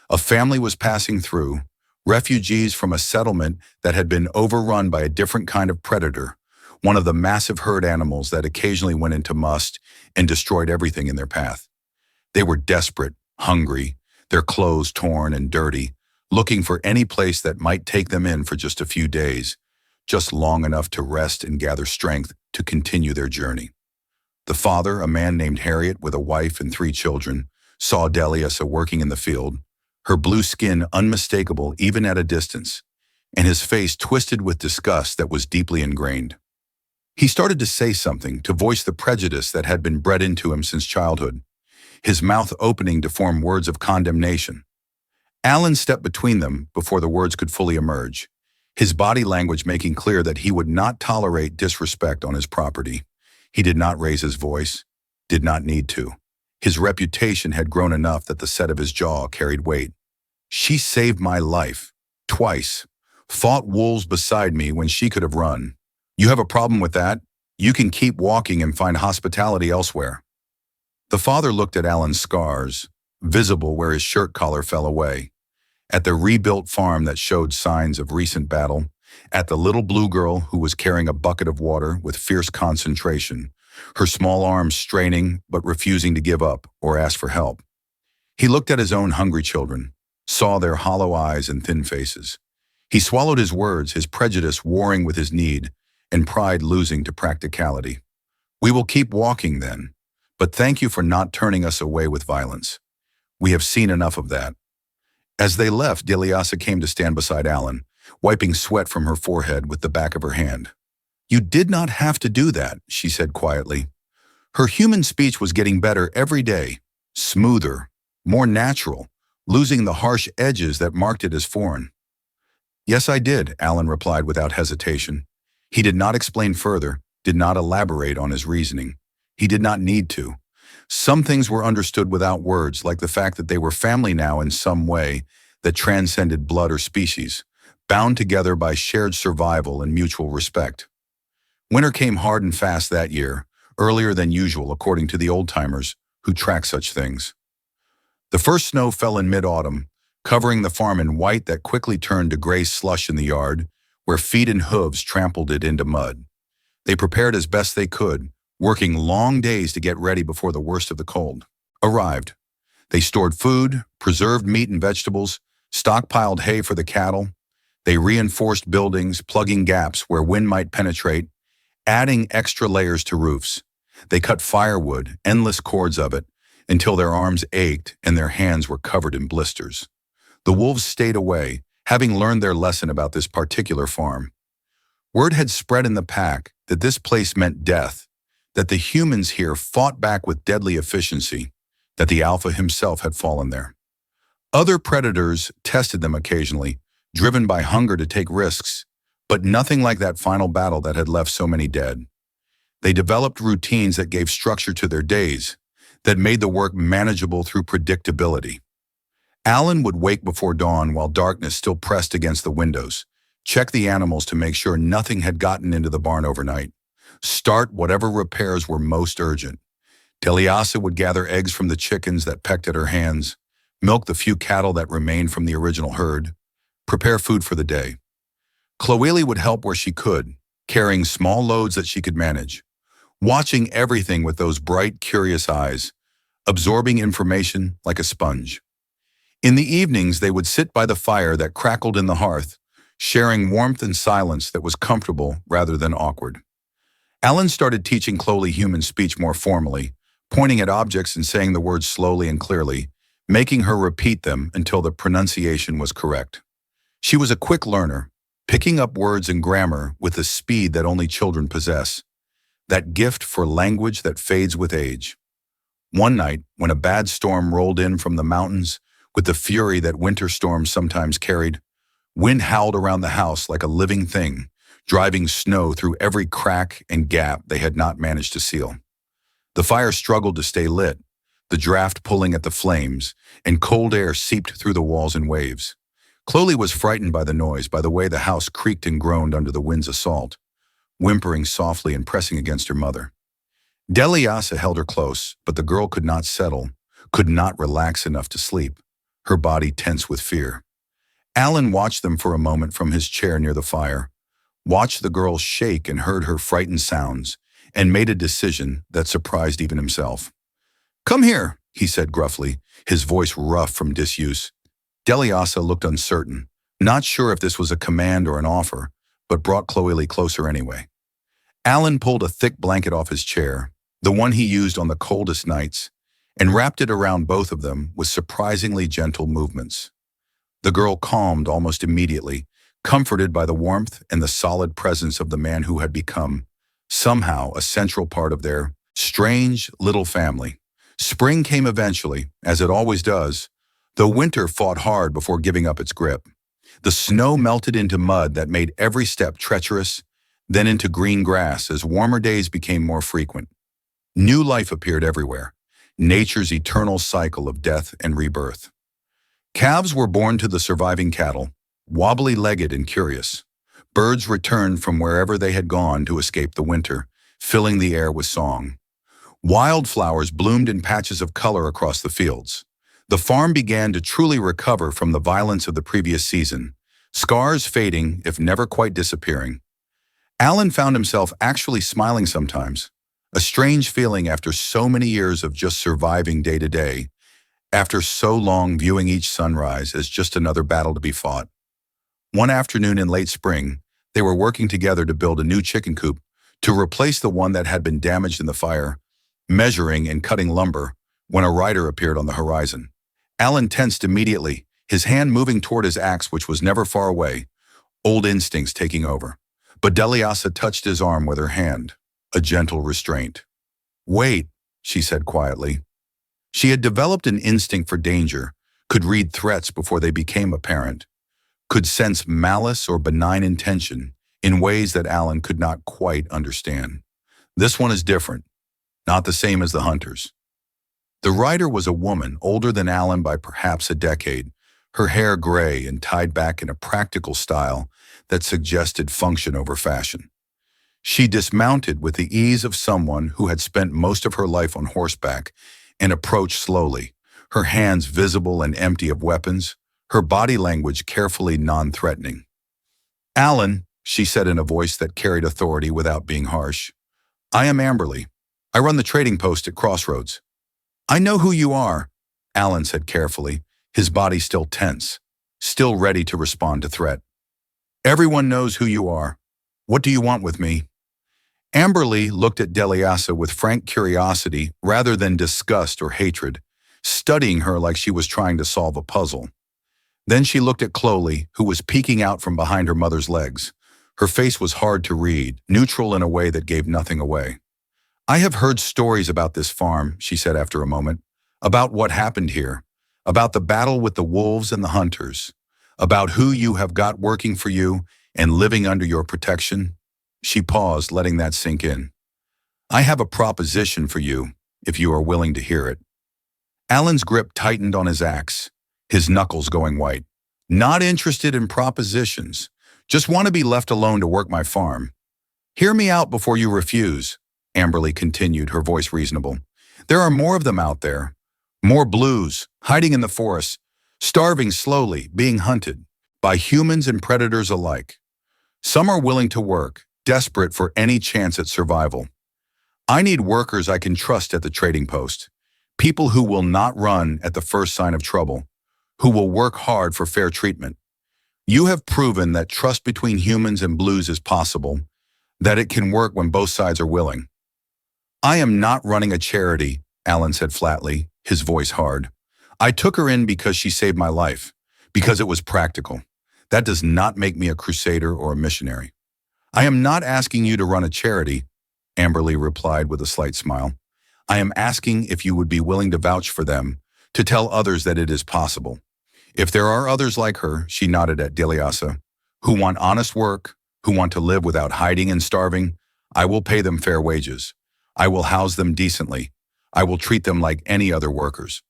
A family was passing through, refugees from a settlement that had been overrun by a different kind of predator, one of the massive herd animals that occasionally went into must and destroyed everything in their path. They were desperate, hungry, their clothes torn and dirty, looking for any place that might take them in for just a few days, just long enough to rest and gather strength to continue their journey. The father, a man named Harriet with a wife and 3 children, saw Deliasa working in the field, her blue skin unmistakable even at a distance, and his face twisted with disgust that was deeply ingrained. He started to say something, to voice the prejudice that had been bred into him since childhood, his mouth opening to form words of condemnation. Alan stepped between them before the words could fully emerge, his body language making clear that he would not tolerate disrespect on his property. He did not raise his voice, did not need to. His reputation had grown enough that the set of his jaw carried weight. She saved my life, twice, fought wolves beside me when she could have run. You have a problem with that? You can keep walking and find hospitality elsewhere. The father looked at Alan's scars, visible where his shirt collar fell away, at the rebuilt farm that showed signs of recent battle, at the little blue girl who was carrying a bucket of water with fierce concentration, her small arms straining but refusing to give up or ask for help. He looked at his own hungry children, saw their hollow eyes and thin faces. He swallowed his words, his prejudice warring with his need, and pride losing to practicality. We will keep walking then, but thank you for not turning us away with violence. We have seen enough of that. As they left, Deliasa came to stand beside Alan, wiping sweat from her forehead with the back of her hand. You did not have to do that, she said quietly. Her human speech was getting better every day, smoother, more natural, losing the harsh edges that marked it as foreign. Yes, I did, Alan replied without hesitation. He did not explain further, did not elaborate on his reasoning. He did not need to. Some things were understood without words, like the fact that they were family now in some way that transcended blood or species, bound together by shared survival and mutual respect. Winter came hard and fast that year, earlier than usual according to the old-timers who track such things. The first snow fell in mid-autumn, covering the farm in white that quickly turned to gray slush in the yard, where feet and hooves trampled it into mud. They prepared as best they could, working long days to get ready before the worst of the cold arrived. They stored food, preserved meat and vegetables, stockpiled hay for the cattle. They reinforced buildings, plugging gaps where wind might penetrate, adding extra layers to roofs. They cut firewood, endless cords of it, until their arms ached and their hands were covered in blisters. The wolves stayed away, having learned their lesson about this particular farm. Word had spread in the pack that this place meant death, that the humans here fought back with deadly efficiency, that the alpha himself had fallen there. Other predators tested them occasionally, driven by hunger to take risks, but nothing like that final battle that had left so many dead. They developed routines that gave structure to their days, that made the work manageable through predictability. Alan would wake before dawn while darkness still pressed against the windows, check the animals to make sure nothing had gotten into the barn overnight, start whatever repairs were most urgent. Deliasa would gather eggs from the chickens that pecked at her hands, milk the few cattle that remained from the original herd, prepare food for the day. Chloeli would help where she could, carrying small loads that she could manage, watching everything with those bright, curious eyes, absorbing information like a sponge. In the evenings, they would sit by the fire that crackled in the hearth, sharing warmth and silence that was comfortable rather than awkward. Alan started teaching Chloeli human speech more formally, pointing at objects and saying the words slowly and clearly, making her repeat them until the pronunciation was correct. She was a quick learner, picking up words and grammar with the speed that only children possess, that gift for language that fades with age. One night, when a bad storm rolled in from the mountains with the fury that winter storms sometimes carried, wind howled around the house like a living thing, driving snow through every crack and gap they had not managed to seal. The fire struggled to stay lit, the draft pulling at the flames, and cold air seeped through the walls in waves. Chloeli was frightened by the noise, by the way the house creaked and groaned under the wind's assault, whimpering softly and pressing against her mother. Deliasa held her close, but the girl could not settle, could not relax enough to sleep, her body tense with fear. Alan watched them for a moment from his chair near the fire, watched the girl shake and heard her frightened sounds, and made a decision that surprised even himself. "Come here," he said gruffly, his voice rough from disuse. Deliasa looked uncertain, not sure if this was a command or an offer, but brought Chloeli closer anyway. Alan pulled a thick blanket off his chair, the one he used on the coldest nights, and wrapped it around both of them with surprisingly gentle movements. The girl calmed almost immediately, comforted by the warmth and the solid presence of the man who had become, somehow, a central part of their strange little family. Spring came eventually, as it always does, though winter fought hard before giving up its grip. The snow melted into mud that made every step treacherous, then into green grass as warmer days became more frequent. New life appeared everywhere, nature's eternal cycle of death and rebirth. Calves were born to the surviving cattle, wobbly-legged and curious. Birds returned from wherever they had gone to escape the winter, filling the air with song. Wildflowers bloomed in patches of color across the fields. The farm began to truly recover from the violence of the previous season, scars fading, if never quite disappearing. Alan found himself actually smiling sometimes, a strange feeling after so many years of just surviving day to day, after so long viewing each sunrise as just another battle to be fought. One afternoon in late spring, they were working together to build a new chicken coop to replace the one that had been damaged in the fire, measuring and cutting lumber when a rider appeared on the horizon. Alan tensed immediately, his hand moving toward his axe, which was never far away, old instincts taking over. But Deliasa touched his arm with her hand, a gentle restraint. "Wait," she said quietly. She had developed an instinct for danger, could read threats before they became apparent, could sense malice or benign intention in ways that Alan could not quite understand. This one is different, not the same as the hunters. The rider was a woman older than Alan by perhaps a decade, her hair gray and tied back in a practical style that suggested function over fashion. She dismounted with the ease of someone who had spent most of her life on horseback and approached slowly, her hands visible and empty of weapons, her body language carefully non-threatening. "Alan," she said in a voice that carried authority without being harsh, "I am Amberly. I run the trading post at Crossroads." "I know who you are," Alan said carefully, his body still tense, still ready to respond to threat. "Everyone knows who you are. What do you want with me?" Amberly looked at Deliasa with frank curiosity rather than disgust or hatred, studying her like she was trying to solve a puzzle. Then she looked at Chloeli, who was peeking out from behind her mother's legs. Her face was hard to read, neutral in a way that gave nothing away. "I have heard stories about this farm," she said after a moment, "about what happened here, about the battle with the wolves and the hunters, about who you have got working for you and living under your protection." She paused, letting that sink in. "I have a proposition for you, if you are willing to hear it." Alan's grip tightened on his axe, his knuckles going white. "Not interested in propositions. Just want to be left alone to work my farm." "Hear me out before you refuse," Amberly continued, her voice reasonable. "There are more of them out there. More blues, hiding in the forest, starving slowly, being hunted, by humans and predators alike. Some are willing to work, desperate for any chance at survival. I need workers I can trust at the trading post. People who will not run at the first sign of trouble, who will work hard for fair treatment. You have proven that trust between humans and blues is possible, that it can work when both sides are willing." "I am not running a charity," Alan said flatly, his voice hard. "I took her in because she saved my life, because it was practical. That does not make me a crusader or a missionary." "I am not asking you to run a charity," Amberly replied with a slight smile. "I am asking if you would be willing to vouch for them, to tell others that it is possible. If there are others like her," she nodded at Deliasa, "who want honest work, who want to live without hiding and starving, I will pay them fair wages. I will house them decently. I will treat them like any other workers.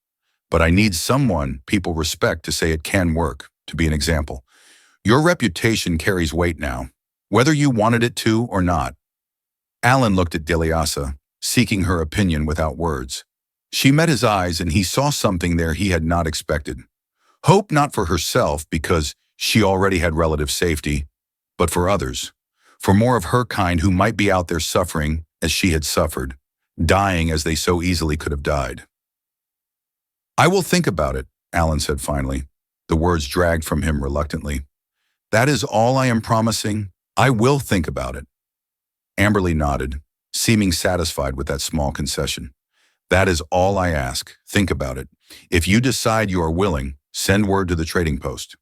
But I need someone people respect to say it can work, to be an example. Your reputation carries weight now, whether you wanted it to or not." Alan looked at Deliasa, seeking her opinion without words. She met his eyes and he saw something there he had not expected. Hope not for herself because she already had relative safety, but for others, for more of her kind who might be out there suffering as she had suffered, dying as they so easily could have died. "I will think about it," Alan said finally. The words dragged from him reluctantly. "That is all I am promising. I will think about it." Amberly nodded, seeming satisfied with that small concession. "That is all I ask. Think about it. If you decide you are willing, send word to the trading post."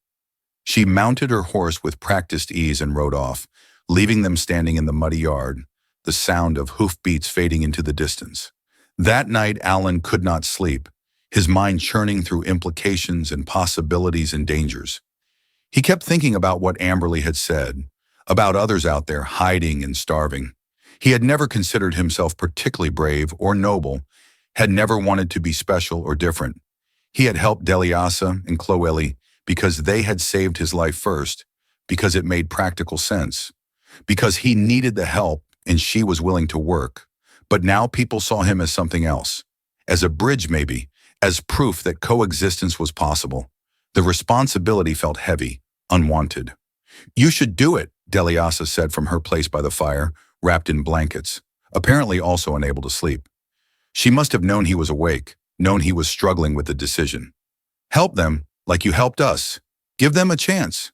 She mounted her horse with practiced ease and rode off, leaving them standing in the muddy yard, the sound of hoofbeats fading into the distance. That night Alan could not sleep, his mind churning through implications and possibilities and dangers. He kept thinking about what Amberly had said, about others out there hiding and starving. He had never considered himself particularly brave or noble, had never wanted to be special or different. He had helped Deliasa and Chloeli because they had saved his life first, because it made practical sense, because he needed the help and she was willing to work, But now people saw him as something else. As a bridge, maybe, as proof that coexistence was possible. The responsibility felt heavy, unwanted. "You should do it," Deliasa said from her place by the fire, wrapped in blankets, apparently also unable to sleep. She must have known he was awake, known he was struggling with the decision. "Help them, like you helped us. Give them a chance."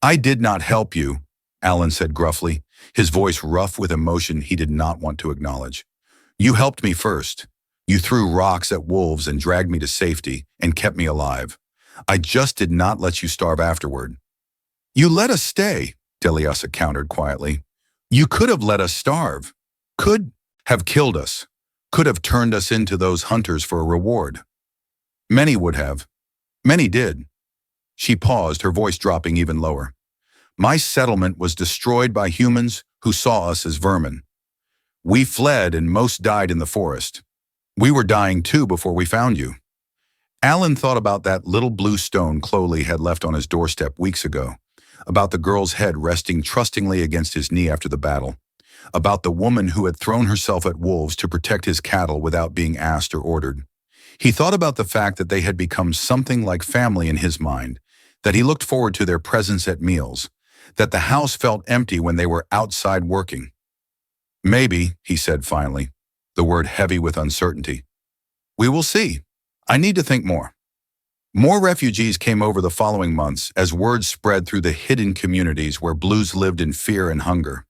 "I did not help you," Alan said gruffly, his voice rough with emotion he did not want to acknowledge. "You helped me first. You threw rocks at wolves and dragged me to safety and kept me alive. I just did not let you starve afterward." "You let us stay," Deliasa countered quietly. "You could have let us starve. Could have killed us. Could have turned us into those hunters for a reward." "Many would have. Many did." She paused, her voice dropping even lower. "My settlement was destroyed by humans who saw us as vermin. We fled and most died in the forest. We were dying too before we found you." Alan thought about that little blue stone Chloeli had left on his doorstep weeks ago, about the girl's head resting trustingly against his knee after the battle, about the woman who had thrown herself at wolves to protect his cattle without being asked or ordered. He thought about the fact that they had become something like family in his mind, that he looked forward to their presence at meals, that the house felt empty when they were outside working. "Maybe," he said finally, the word heavy with uncertainty. "We will see. I need to think more." More refugees came over the following months as word spread through the hidden communities where Blues lived in fear and hunger.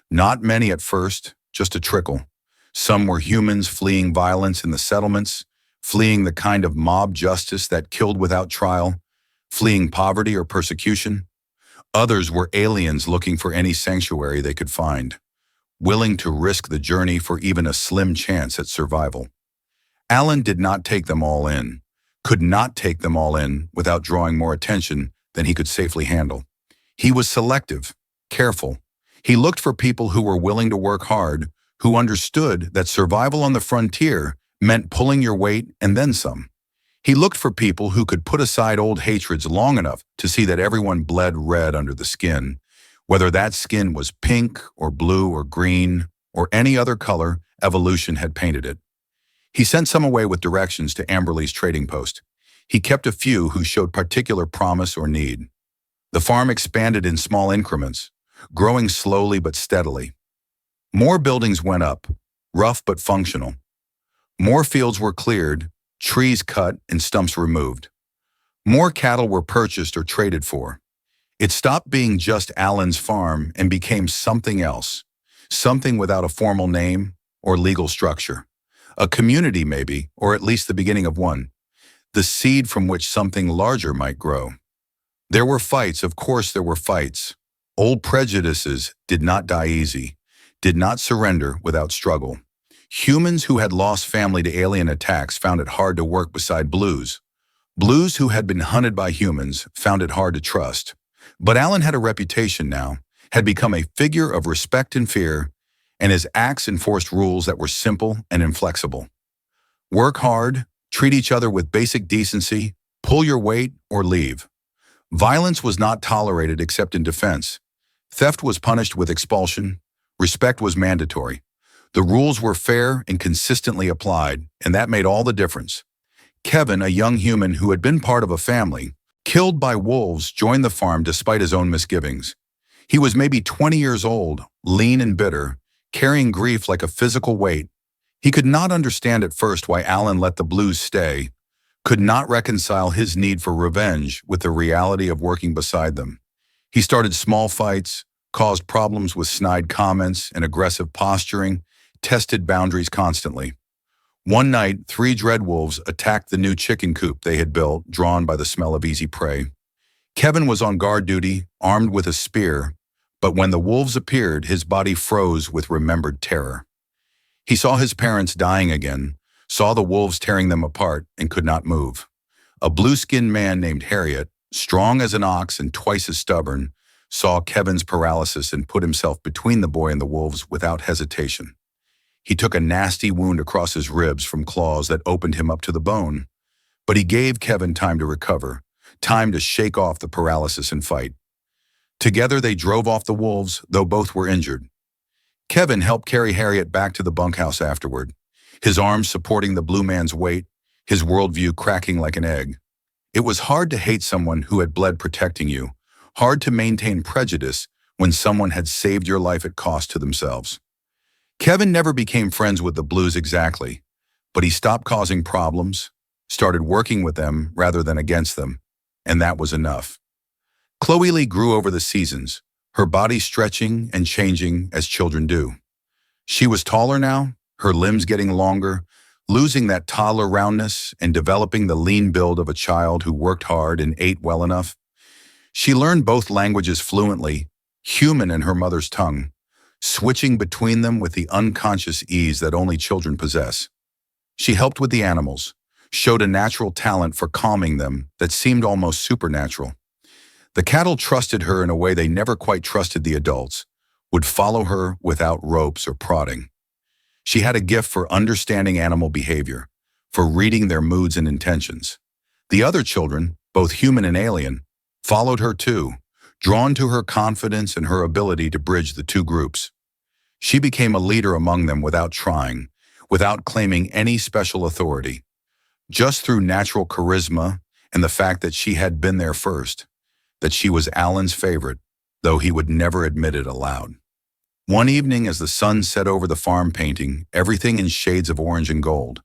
Not many at first, just a trickle. Some were humans fleeing violence in the settlements, fleeing the kind of mob justice that killed without trial, fleeing poverty or persecution. Others were aliens looking for any sanctuary they could find, willing to risk the journey for even a slim chance at survival. Alan did not take them all in, could not take them all in without drawing more attention than he could safely handle. He was selective, careful. He looked for people who were willing to work hard, who understood that survival on the frontier meant pulling your weight and then some. He looked for people who could put aside old hatreds long enough to see that everyone bled red under the skin, whether that skin was pink or blue or green or any other color evolution had painted it. He sent some away with directions to Amberley's trading post. He kept a few who showed particular promise or need. The farm expanded in small increments, growing slowly but steadily. More buildings went up, rough but functional. More fields were cleared, trees cut and stumps removed. More cattle were purchased or traded for. It stopped being just Alan's farm and became something else, something without a formal name or legal structure. A community maybe, or at least the beginning of one, the seed from which something larger might grow. There were fights, of course there were fights. Old prejudices did not die easy, did not surrender without struggle. Humans who had lost family to alien attacks found it hard to work beside Blues. Blues who had been hunted by humans found it hard to trust. But Alan had a reputation now, had become a figure of respect and fear, and his acts enforced rules that were simple and inflexible. Work hard, treat each other with basic decency, pull your weight, or leave. Violence was not tolerated except in defense. Theft was punished with expulsion. Respect was mandatory. The rules were fair and consistently applied, and that made all the difference. Kevin, a young human who had been part of a family, killed by wolves, joined the farm despite his own misgivings. He was maybe 20 years old, lean and bitter, carrying grief like a physical weight. He could not understand at first why Alan let the Blues stay, could not reconcile his need for revenge with the reality of working beside them. He started small fights, caused problems with snide comments and aggressive posturing, tested boundaries constantly. One night, 3 dreadwolves attacked the new chicken coop they had built, drawn by the smell of easy prey. Kevin was on guard duty, armed with a spear, but when the wolves appeared, his body froze with remembered terror. He saw his parents dying again, saw the wolves tearing them apart, and could not move. A blue-skinned man named Harriet, strong as an ox and twice as stubborn, saw Kevin's paralysis and put himself between the boy and the wolves without hesitation. He took a nasty wound across his ribs from claws that opened him up to the bone. But he gave Kevin time to recover, time to shake off the paralysis and fight. Together they drove off the wolves, though both were injured. Kevin helped carry Harriet back to the bunkhouse afterward, his arms supporting the blue man's weight, his worldview cracking like an egg. It was hard to hate someone who had bled protecting you, hard to maintain prejudice when someone had saved your life at cost to themselves. Kevin never became friends with the Blues exactly, but he stopped causing problems, started working with them rather than against them, and that was enough. Chloeli grew over the seasons, her body stretching and changing as children do. She was taller now, her limbs getting longer, losing that toddler roundness and developing the lean build of a child who worked hard and ate well enough. She learned both languages fluently, human and her mother's tongue, switching between them with the unconscious ease that only children possess. She helped with the animals, showed a natural talent for calming them that seemed almost supernatural. The cattle trusted her in a way they never quite trusted the adults, would follow her without ropes or prodding. She had a gift for understanding animal behavior, for reading their moods and intentions. The other children, both human and alien, followed her too, drawn to her confidence and her ability to bridge the two groups. She became a leader among them without trying, without claiming any special authority, just through natural charisma and the fact that she had been there first, that she was Alan's favorite, though he would never admit it aloud. One evening as the sun set over the farm painting, everything in shades of orange and gold,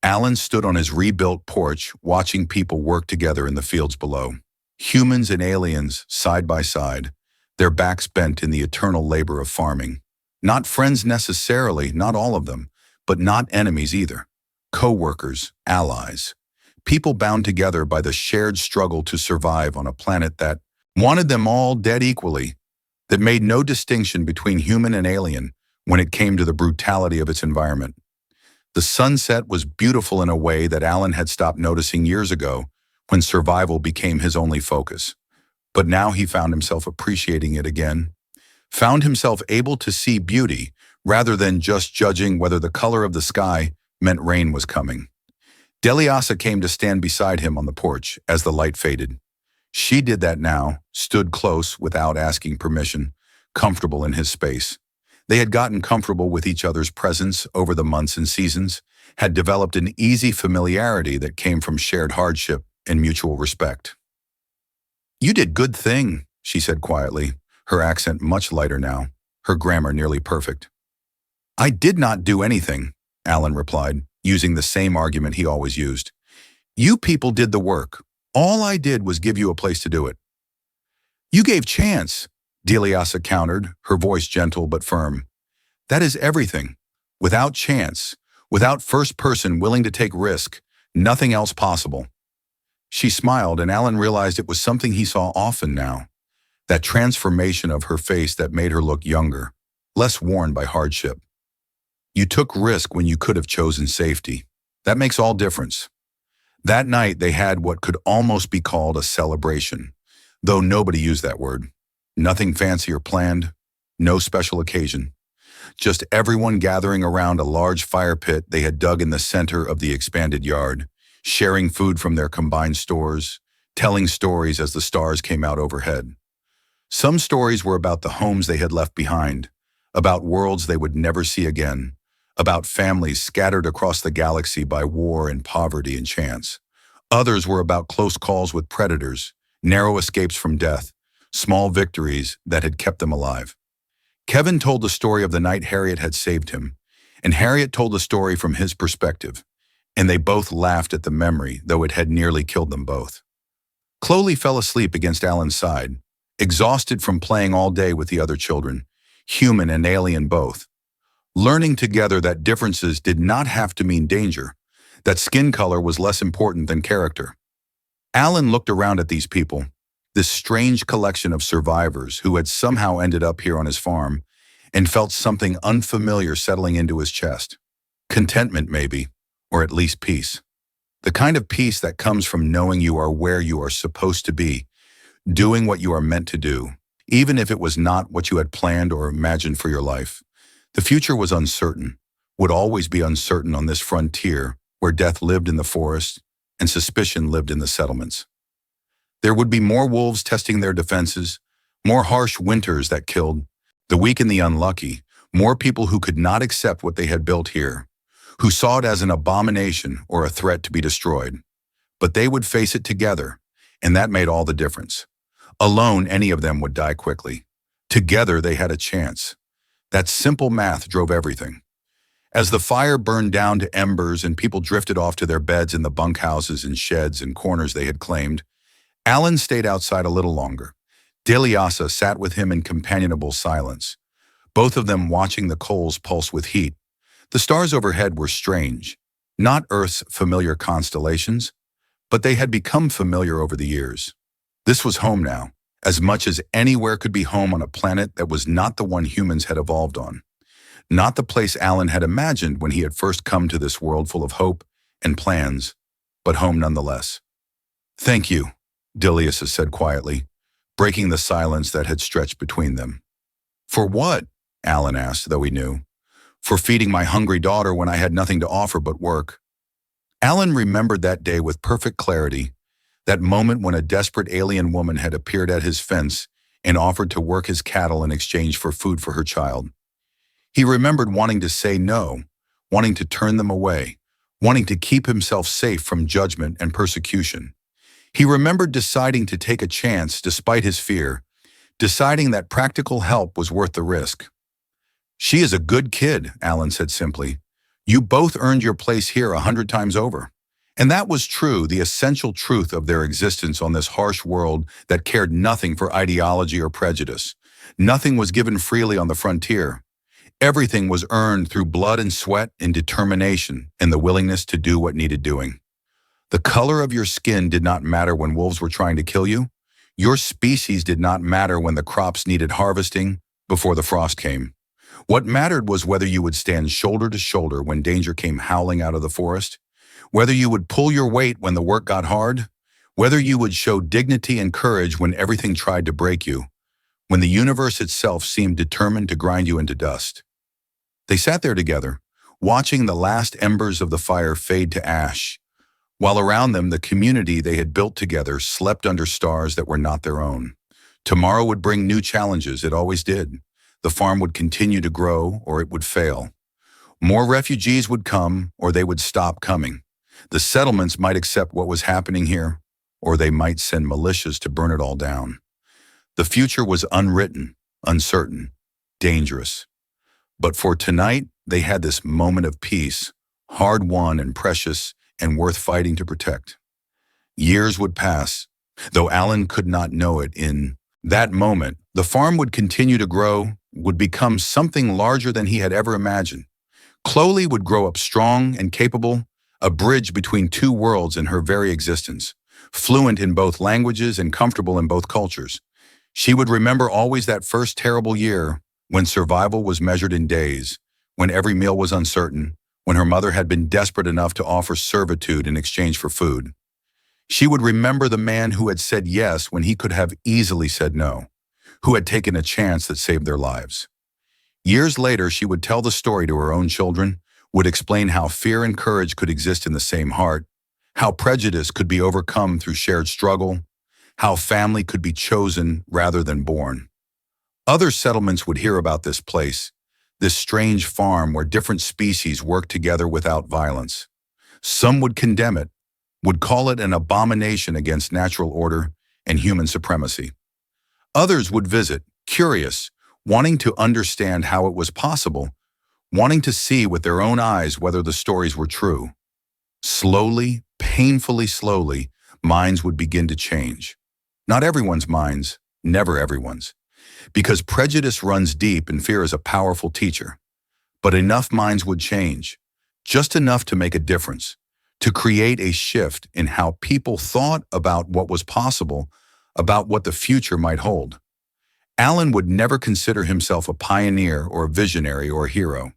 Alan stood on his rebuilt porch watching people work together in the fields below. Humans and aliens, side by side, their backs bent in the eternal labor of farming. Not friends necessarily, not all of them, but not enemies either. Co-workers, allies, people bound together by the shared struggle to survive on a planet that wanted them all dead equally, that made no distinction between human and alien when it came to the brutality of its environment. The sunset was beautiful in a way that Alan had stopped noticing years ago when survival became his only focus. But now he found himself appreciating it again, found himself able to see beauty rather than just judging whether the color of the sky meant rain was coming. Deliasa came to stand beside him on the porch as the light faded. She did that now, stood close without asking permission, comfortable in his space. They had gotten comfortable with each other's presence over the months and seasons, had developed an easy familiarity that came from shared hardship and mutual respect. "You did good thing," she said quietly, her accent much lighter now, her grammar nearly perfect. "I did not do anything," Alan replied, using the same argument he always used. "You people did the work. All I did was give you a place to do it." "You gave chance," Deliasa countered, her voice gentle but firm. "That is everything. Without chance, without first person willing to take risk, nothing else possible." She smiled, and Alan realized it was something he saw often now, that transformation of her face that made her look younger, less worn by hardship. You took risk when you could have chosen safety. That makes all difference. That night they had what could almost be called a celebration, though nobody used that word. Nothing fancy or planned, no special occasion. Just everyone gathering around a large fire pit they had dug in the center of the expanded yard, sharing food from their combined stores, telling stories as the stars came out overhead. Some stories were about the homes they had left behind, about worlds they would never see again, about families scattered across the galaxy by war and poverty and chance. Others were about close calls with predators, narrow escapes from death, small victories that had kept them alive. Kevin told the story of the night Harriet had saved him, and Harriet told the story from his perspective, and they both laughed at the memory, though it had nearly killed them both. Chloeli fell asleep against Alan's side, exhausted from playing all day with the other children, human and alien both, learning together that differences did not have to mean danger, that skin color was less important than character. Alan looked around at these people, this strange collection of survivors who had somehow ended up here on his farm, and felt something unfamiliar settling into his chest. Contentment, maybe, or at least peace. The kind of peace that comes from knowing you are where you are supposed to be, doing what you are meant to do, even if it was not what you had planned or imagined for your life. The future was uncertain, would always be uncertain on this frontier where death lived in the forest and suspicion lived in the settlements. There would be more wolves testing their defenses, more harsh winters that killed, the weak and the unlucky, More people who could not accept what they had built here, who saw it as an abomination or a threat to be destroyed. But they would face it together, and that made all the difference. Alone, any of them would die quickly. Together, they had a chance. That simple math drove everything. As the fire burned down to embers and people drifted off to their beds in the bunkhouses and sheds and corners they had claimed, Alan stayed outside a little longer. Deliasa sat with him in companionable silence, both of them watching the coals pulse with heat. The stars overhead were strange, not Earth's familiar constellations, but they had become familiar over the years. This was home now, as much as anywhere could be home on a planet that was not the one humans had evolved on. Not the place Alan had imagined when he had first come to this world full of hope and plans, but home nonetheless. "Thank you," Deliasa said quietly, breaking the silence that had stretched between them. "For what?" Alan asked, though he knew. "For feeding my hungry daughter when I had nothing to offer but work." Alan remembered that day with perfect clarity, that moment when a desperate alien woman had appeared at his fence and offered to work his cattle in exchange for food for her child. He remembered wanting to say no, wanting to turn them away, wanting to keep himself safe from judgment and persecution. He remembered deciding to take a chance despite his fear, deciding that practical help was worth the risk. "She is a good kid," Alan said simply. "You both earned your place here 100 times over." And that was true, the essential truth of their existence on this harsh world that cared nothing for ideology or prejudice. Nothing was given freely on the frontier. Everything was earned through blood and sweat and determination and the willingness to do what needed doing. The color of your skin did not matter when wolves were trying to kill you. Your species did not matter when the crops needed harvesting before the frost came. What mattered was whether you would stand shoulder to shoulder when danger came howling out of the forest, whether you would pull your weight when the work got hard, whether you would show dignity and courage when everything tried to break you, when the universe itself seemed determined to grind you into dust. They sat there together, watching the last embers of the fire fade to ash, while around them the community they had built together slept under stars that were not their own. Tomorrow would bring new challenges, it always did. The farm would continue to grow, or it would fail. More refugees would come, or they would stop coming. The settlements might accept what was happening here, or they might send militias to burn it all down. The future was unwritten, uncertain, dangerous. But for tonight, they had this moment of peace, hard-won and precious and worth fighting to protect. Years would pass, though Alan could not know it. In that moment, the farm would continue to grow, would become something larger than he had ever imagined. Chloeli would grow up strong and capable, a bridge between two worlds in her very existence, fluent in both languages and comfortable in both cultures. She would remember always that first terrible year when survival was measured in days, when every meal was uncertain, when her mother had been desperate enough to offer servitude in exchange for food. She would remember the man who had said yes when he could have easily said no, who had taken a chance that saved their lives. Years later, she would tell the story to her own children, would explain how fear and courage could exist in the same heart, how prejudice could be overcome through shared struggle, how family could be chosen rather than born. Other settlements would hear about this place, this strange farm where different species worked together without violence. Some would condemn it, would call it an abomination against natural order and human supremacy. Others would visit, curious, wanting to understand how it was possible, wanting to see with their own eyes whether the stories were true. Slowly, painfully slowly, minds would begin to change. Not everyone's minds, never everyone's. Because prejudice runs deep and fear is a powerful teacher. But enough minds would change, just enough to make a difference, to create a shift in how people thought about what was possible, about what the future might hold. Alan would never consider himself a pioneer or a visionary or a hero.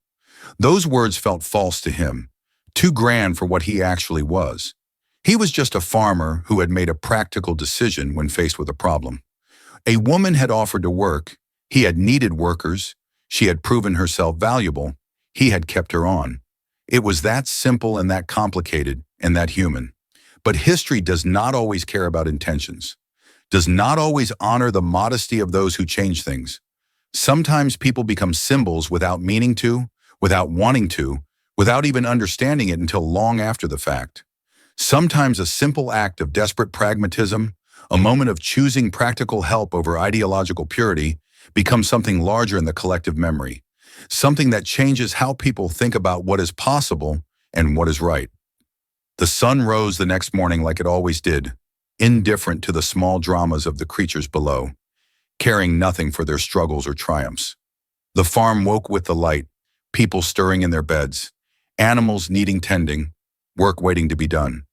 Those words felt false to him, too grand for what he actually was. He was just a farmer who had made a practical decision when faced with a problem. A woman had offered to work, he had needed workers, she had proven herself valuable, he had kept her on. It was that simple and that complicated and that human. But history does not always care about intentions, does not always honor the modesty of those who change things. Sometimes people become symbols without meaning to, without wanting to, without even understanding it until long after the fact. Sometimes a simple act of desperate pragmatism, a moment of choosing practical help over ideological purity, becomes something larger in the collective memory, something that changes how people think about what is possible and what is right. The sun rose the next morning like it always did, indifferent to the small dramas of the creatures below, caring nothing for their struggles or triumphs. The farm woke with the light, people stirring in their beds, animals needing tending, work waiting to be done.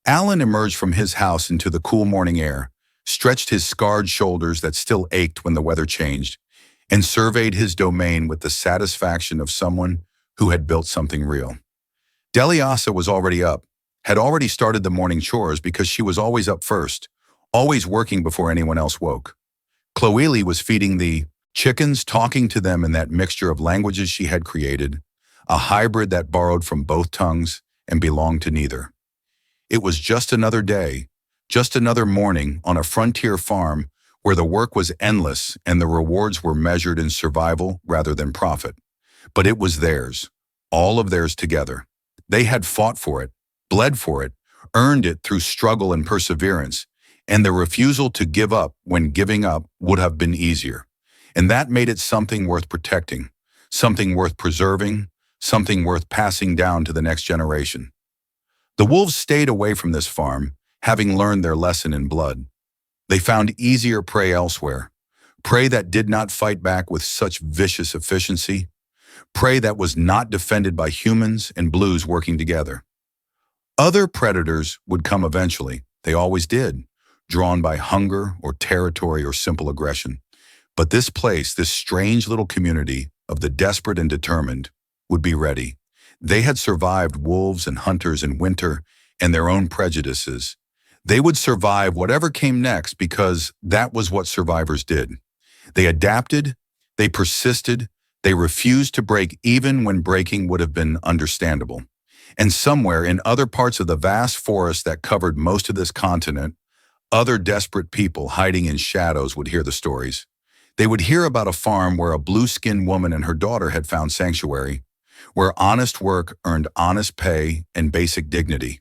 Alan emerged from his house into the cool morning air, stretched his scarred shoulders that still ached when the weather changed, and surveyed his domain with the satisfaction of someone who had built something real. Deliasa was already up, had already started the morning chores because she was always up first, always working before anyone else woke. Chloeli was feeding the chickens, talking to them in that mixture of languages she had created, a hybrid that borrowed from both tongues and belonged to neither. It was just another day, just another morning on a frontier farm where the work was endless and the rewards were measured in survival rather than profit. But it was theirs, all of theirs together. They had fought for it, bled for it, earned it through struggle and perseverance, and the refusal to give up when giving up would have been easier. And that made it something worth protecting, something worth preserving, something worth passing down to the next generation. The wolves stayed away from this farm, having learned their lesson in blood. They found easier prey elsewhere, prey that did not fight back with such vicious efficiency, prey that was not defended by humans and blues working together. Other predators would come eventually, they always did, drawn by hunger or territory or simple aggression. But this place, this strange little community of the desperate and determined, would be ready. They had survived wolves and hunters in winter and their own prejudices. They would survive whatever came next because that was what survivors did. They adapted, they persisted, they refused to break even when breaking would have been understandable. And somewhere in other parts of the vast forest that covered most of this continent, other desperate people hiding in shadows would hear the stories. They would hear about a farm where a blue-skinned woman and her daughter had found sanctuary, where honest work earned honest pay and basic dignity,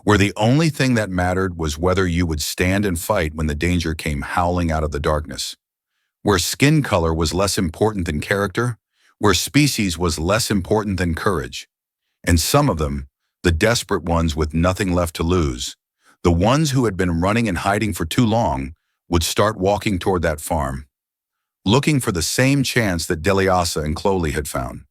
where the only thing that mattered was whether you would stand and fight when the danger came howling out of the darkness, where skin color was less important than character, where species was less important than courage. And some of them, the desperate ones with nothing left to lose, the ones who had been running and hiding for too long, would start walking toward that farm, looking for the same chance that Deliasa and Chloeli had found,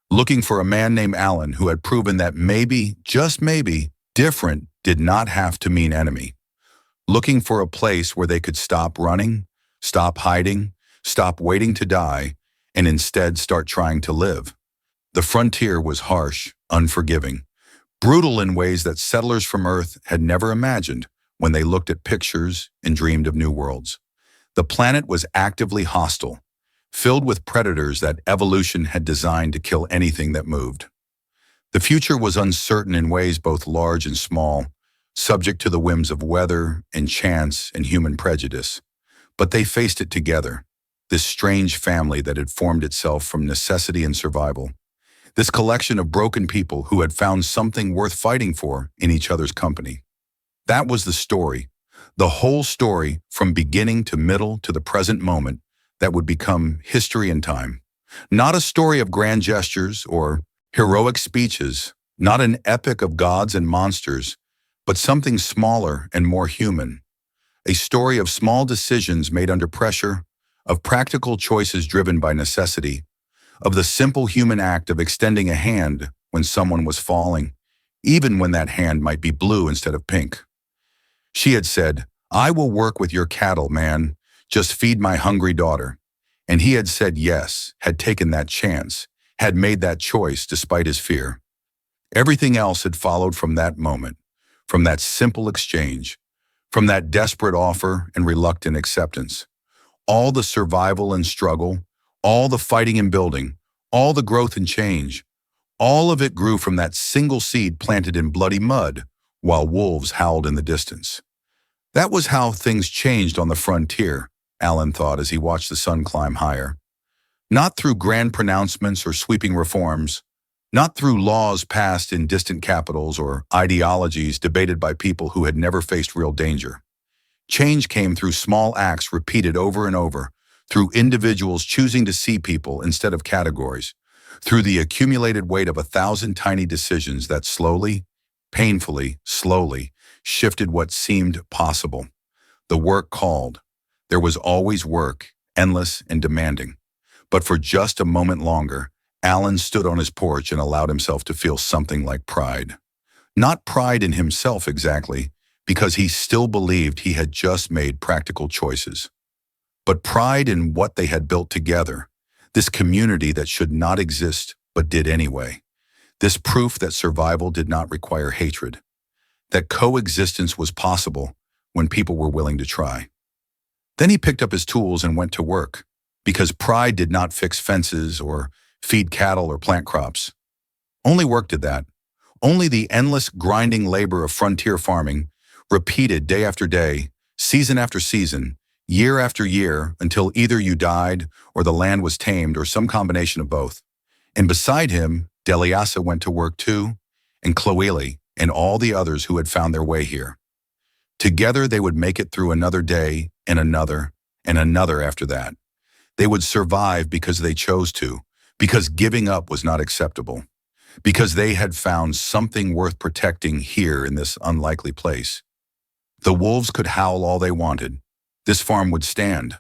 looking for a man named Alan who had proven that maybe, just maybe, different did not have to mean enemy, looking for a place where they could stop running, stop hiding, stop waiting to die, and instead start trying to live. The frontier was harsh, unforgiving, brutal in ways that settlers from Earth had never imagined when they looked at pictures and dreamed of new worlds. The planet was actively hostile, filled with predators that evolution had designed to kill anything that moved. The future was uncertain in ways both large and small, subject to the whims of weather and chance and human prejudice. But they faced it together, this strange family that had formed itself from necessity and survival, this collection of broken people who had found something worth fighting for in each other's company. That was the story, the whole story from beginning to middle to the present moment that would become history in time. Not a story of grand gestures or heroic speeches, not an epic of gods and monsters, but something smaller and more human. A story of small decisions made under pressure, of practical choices driven by necessity, of the simple human act of extending a hand when someone was falling, even when that hand might be blue instead of pink. She had said, "I will work with your cattle, man. Just feed my hungry daughter." And he had said yes, had taken that chance, had made that choice despite his fear. Everything else had followed from that moment, from that simple exchange, from that desperate offer and reluctant acceptance. All the survival and struggle, all the fighting and building, all the growth and change, all of it grew from that single seed planted in bloody mud while wolves howled in the distance. That was how things changed on the frontier, Alan thought as he watched the sun climb higher. Not through grand pronouncements or sweeping reforms, not through laws passed in distant capitals or ideologies debated by people who had never faced real danger. Change came through small acts repeated over and over, through individuals choosing to see people instead of categories, through the accumulated weight of 1,000 tiny decisions that slowly, painfully, slowly, shifted what seemed possible. The work called. There was always work, endless and demanding. But for just a moment longer, Alan stood on his porch and allowed himself to feel something like pride. Not pride in himself exactly, because he still believed he had just made practical choices, but pride in what they had built together, this community that should not exist but did anyway, this proof that survival did not require hatred, that coexistence was possible when people were willing to try. Then he picked up his tools and went to work, because pride did not fix fences or feed cattle or plant crops. Only work did that. Only the endless grinding labor of frontier farming, repeated day after day, season after season, year after year, until either you died or the land was tamed or some combination of both. And beside him, Deliasa went to work too, and Chloeli, and all the others who had found their way here. Together they would make it through another day and another after that. They would survive because they chose to, because giving up was not acceptable, because they had found something worth protecting here in this unlikely place. The wolves could howl all they wanted. This farm would stand.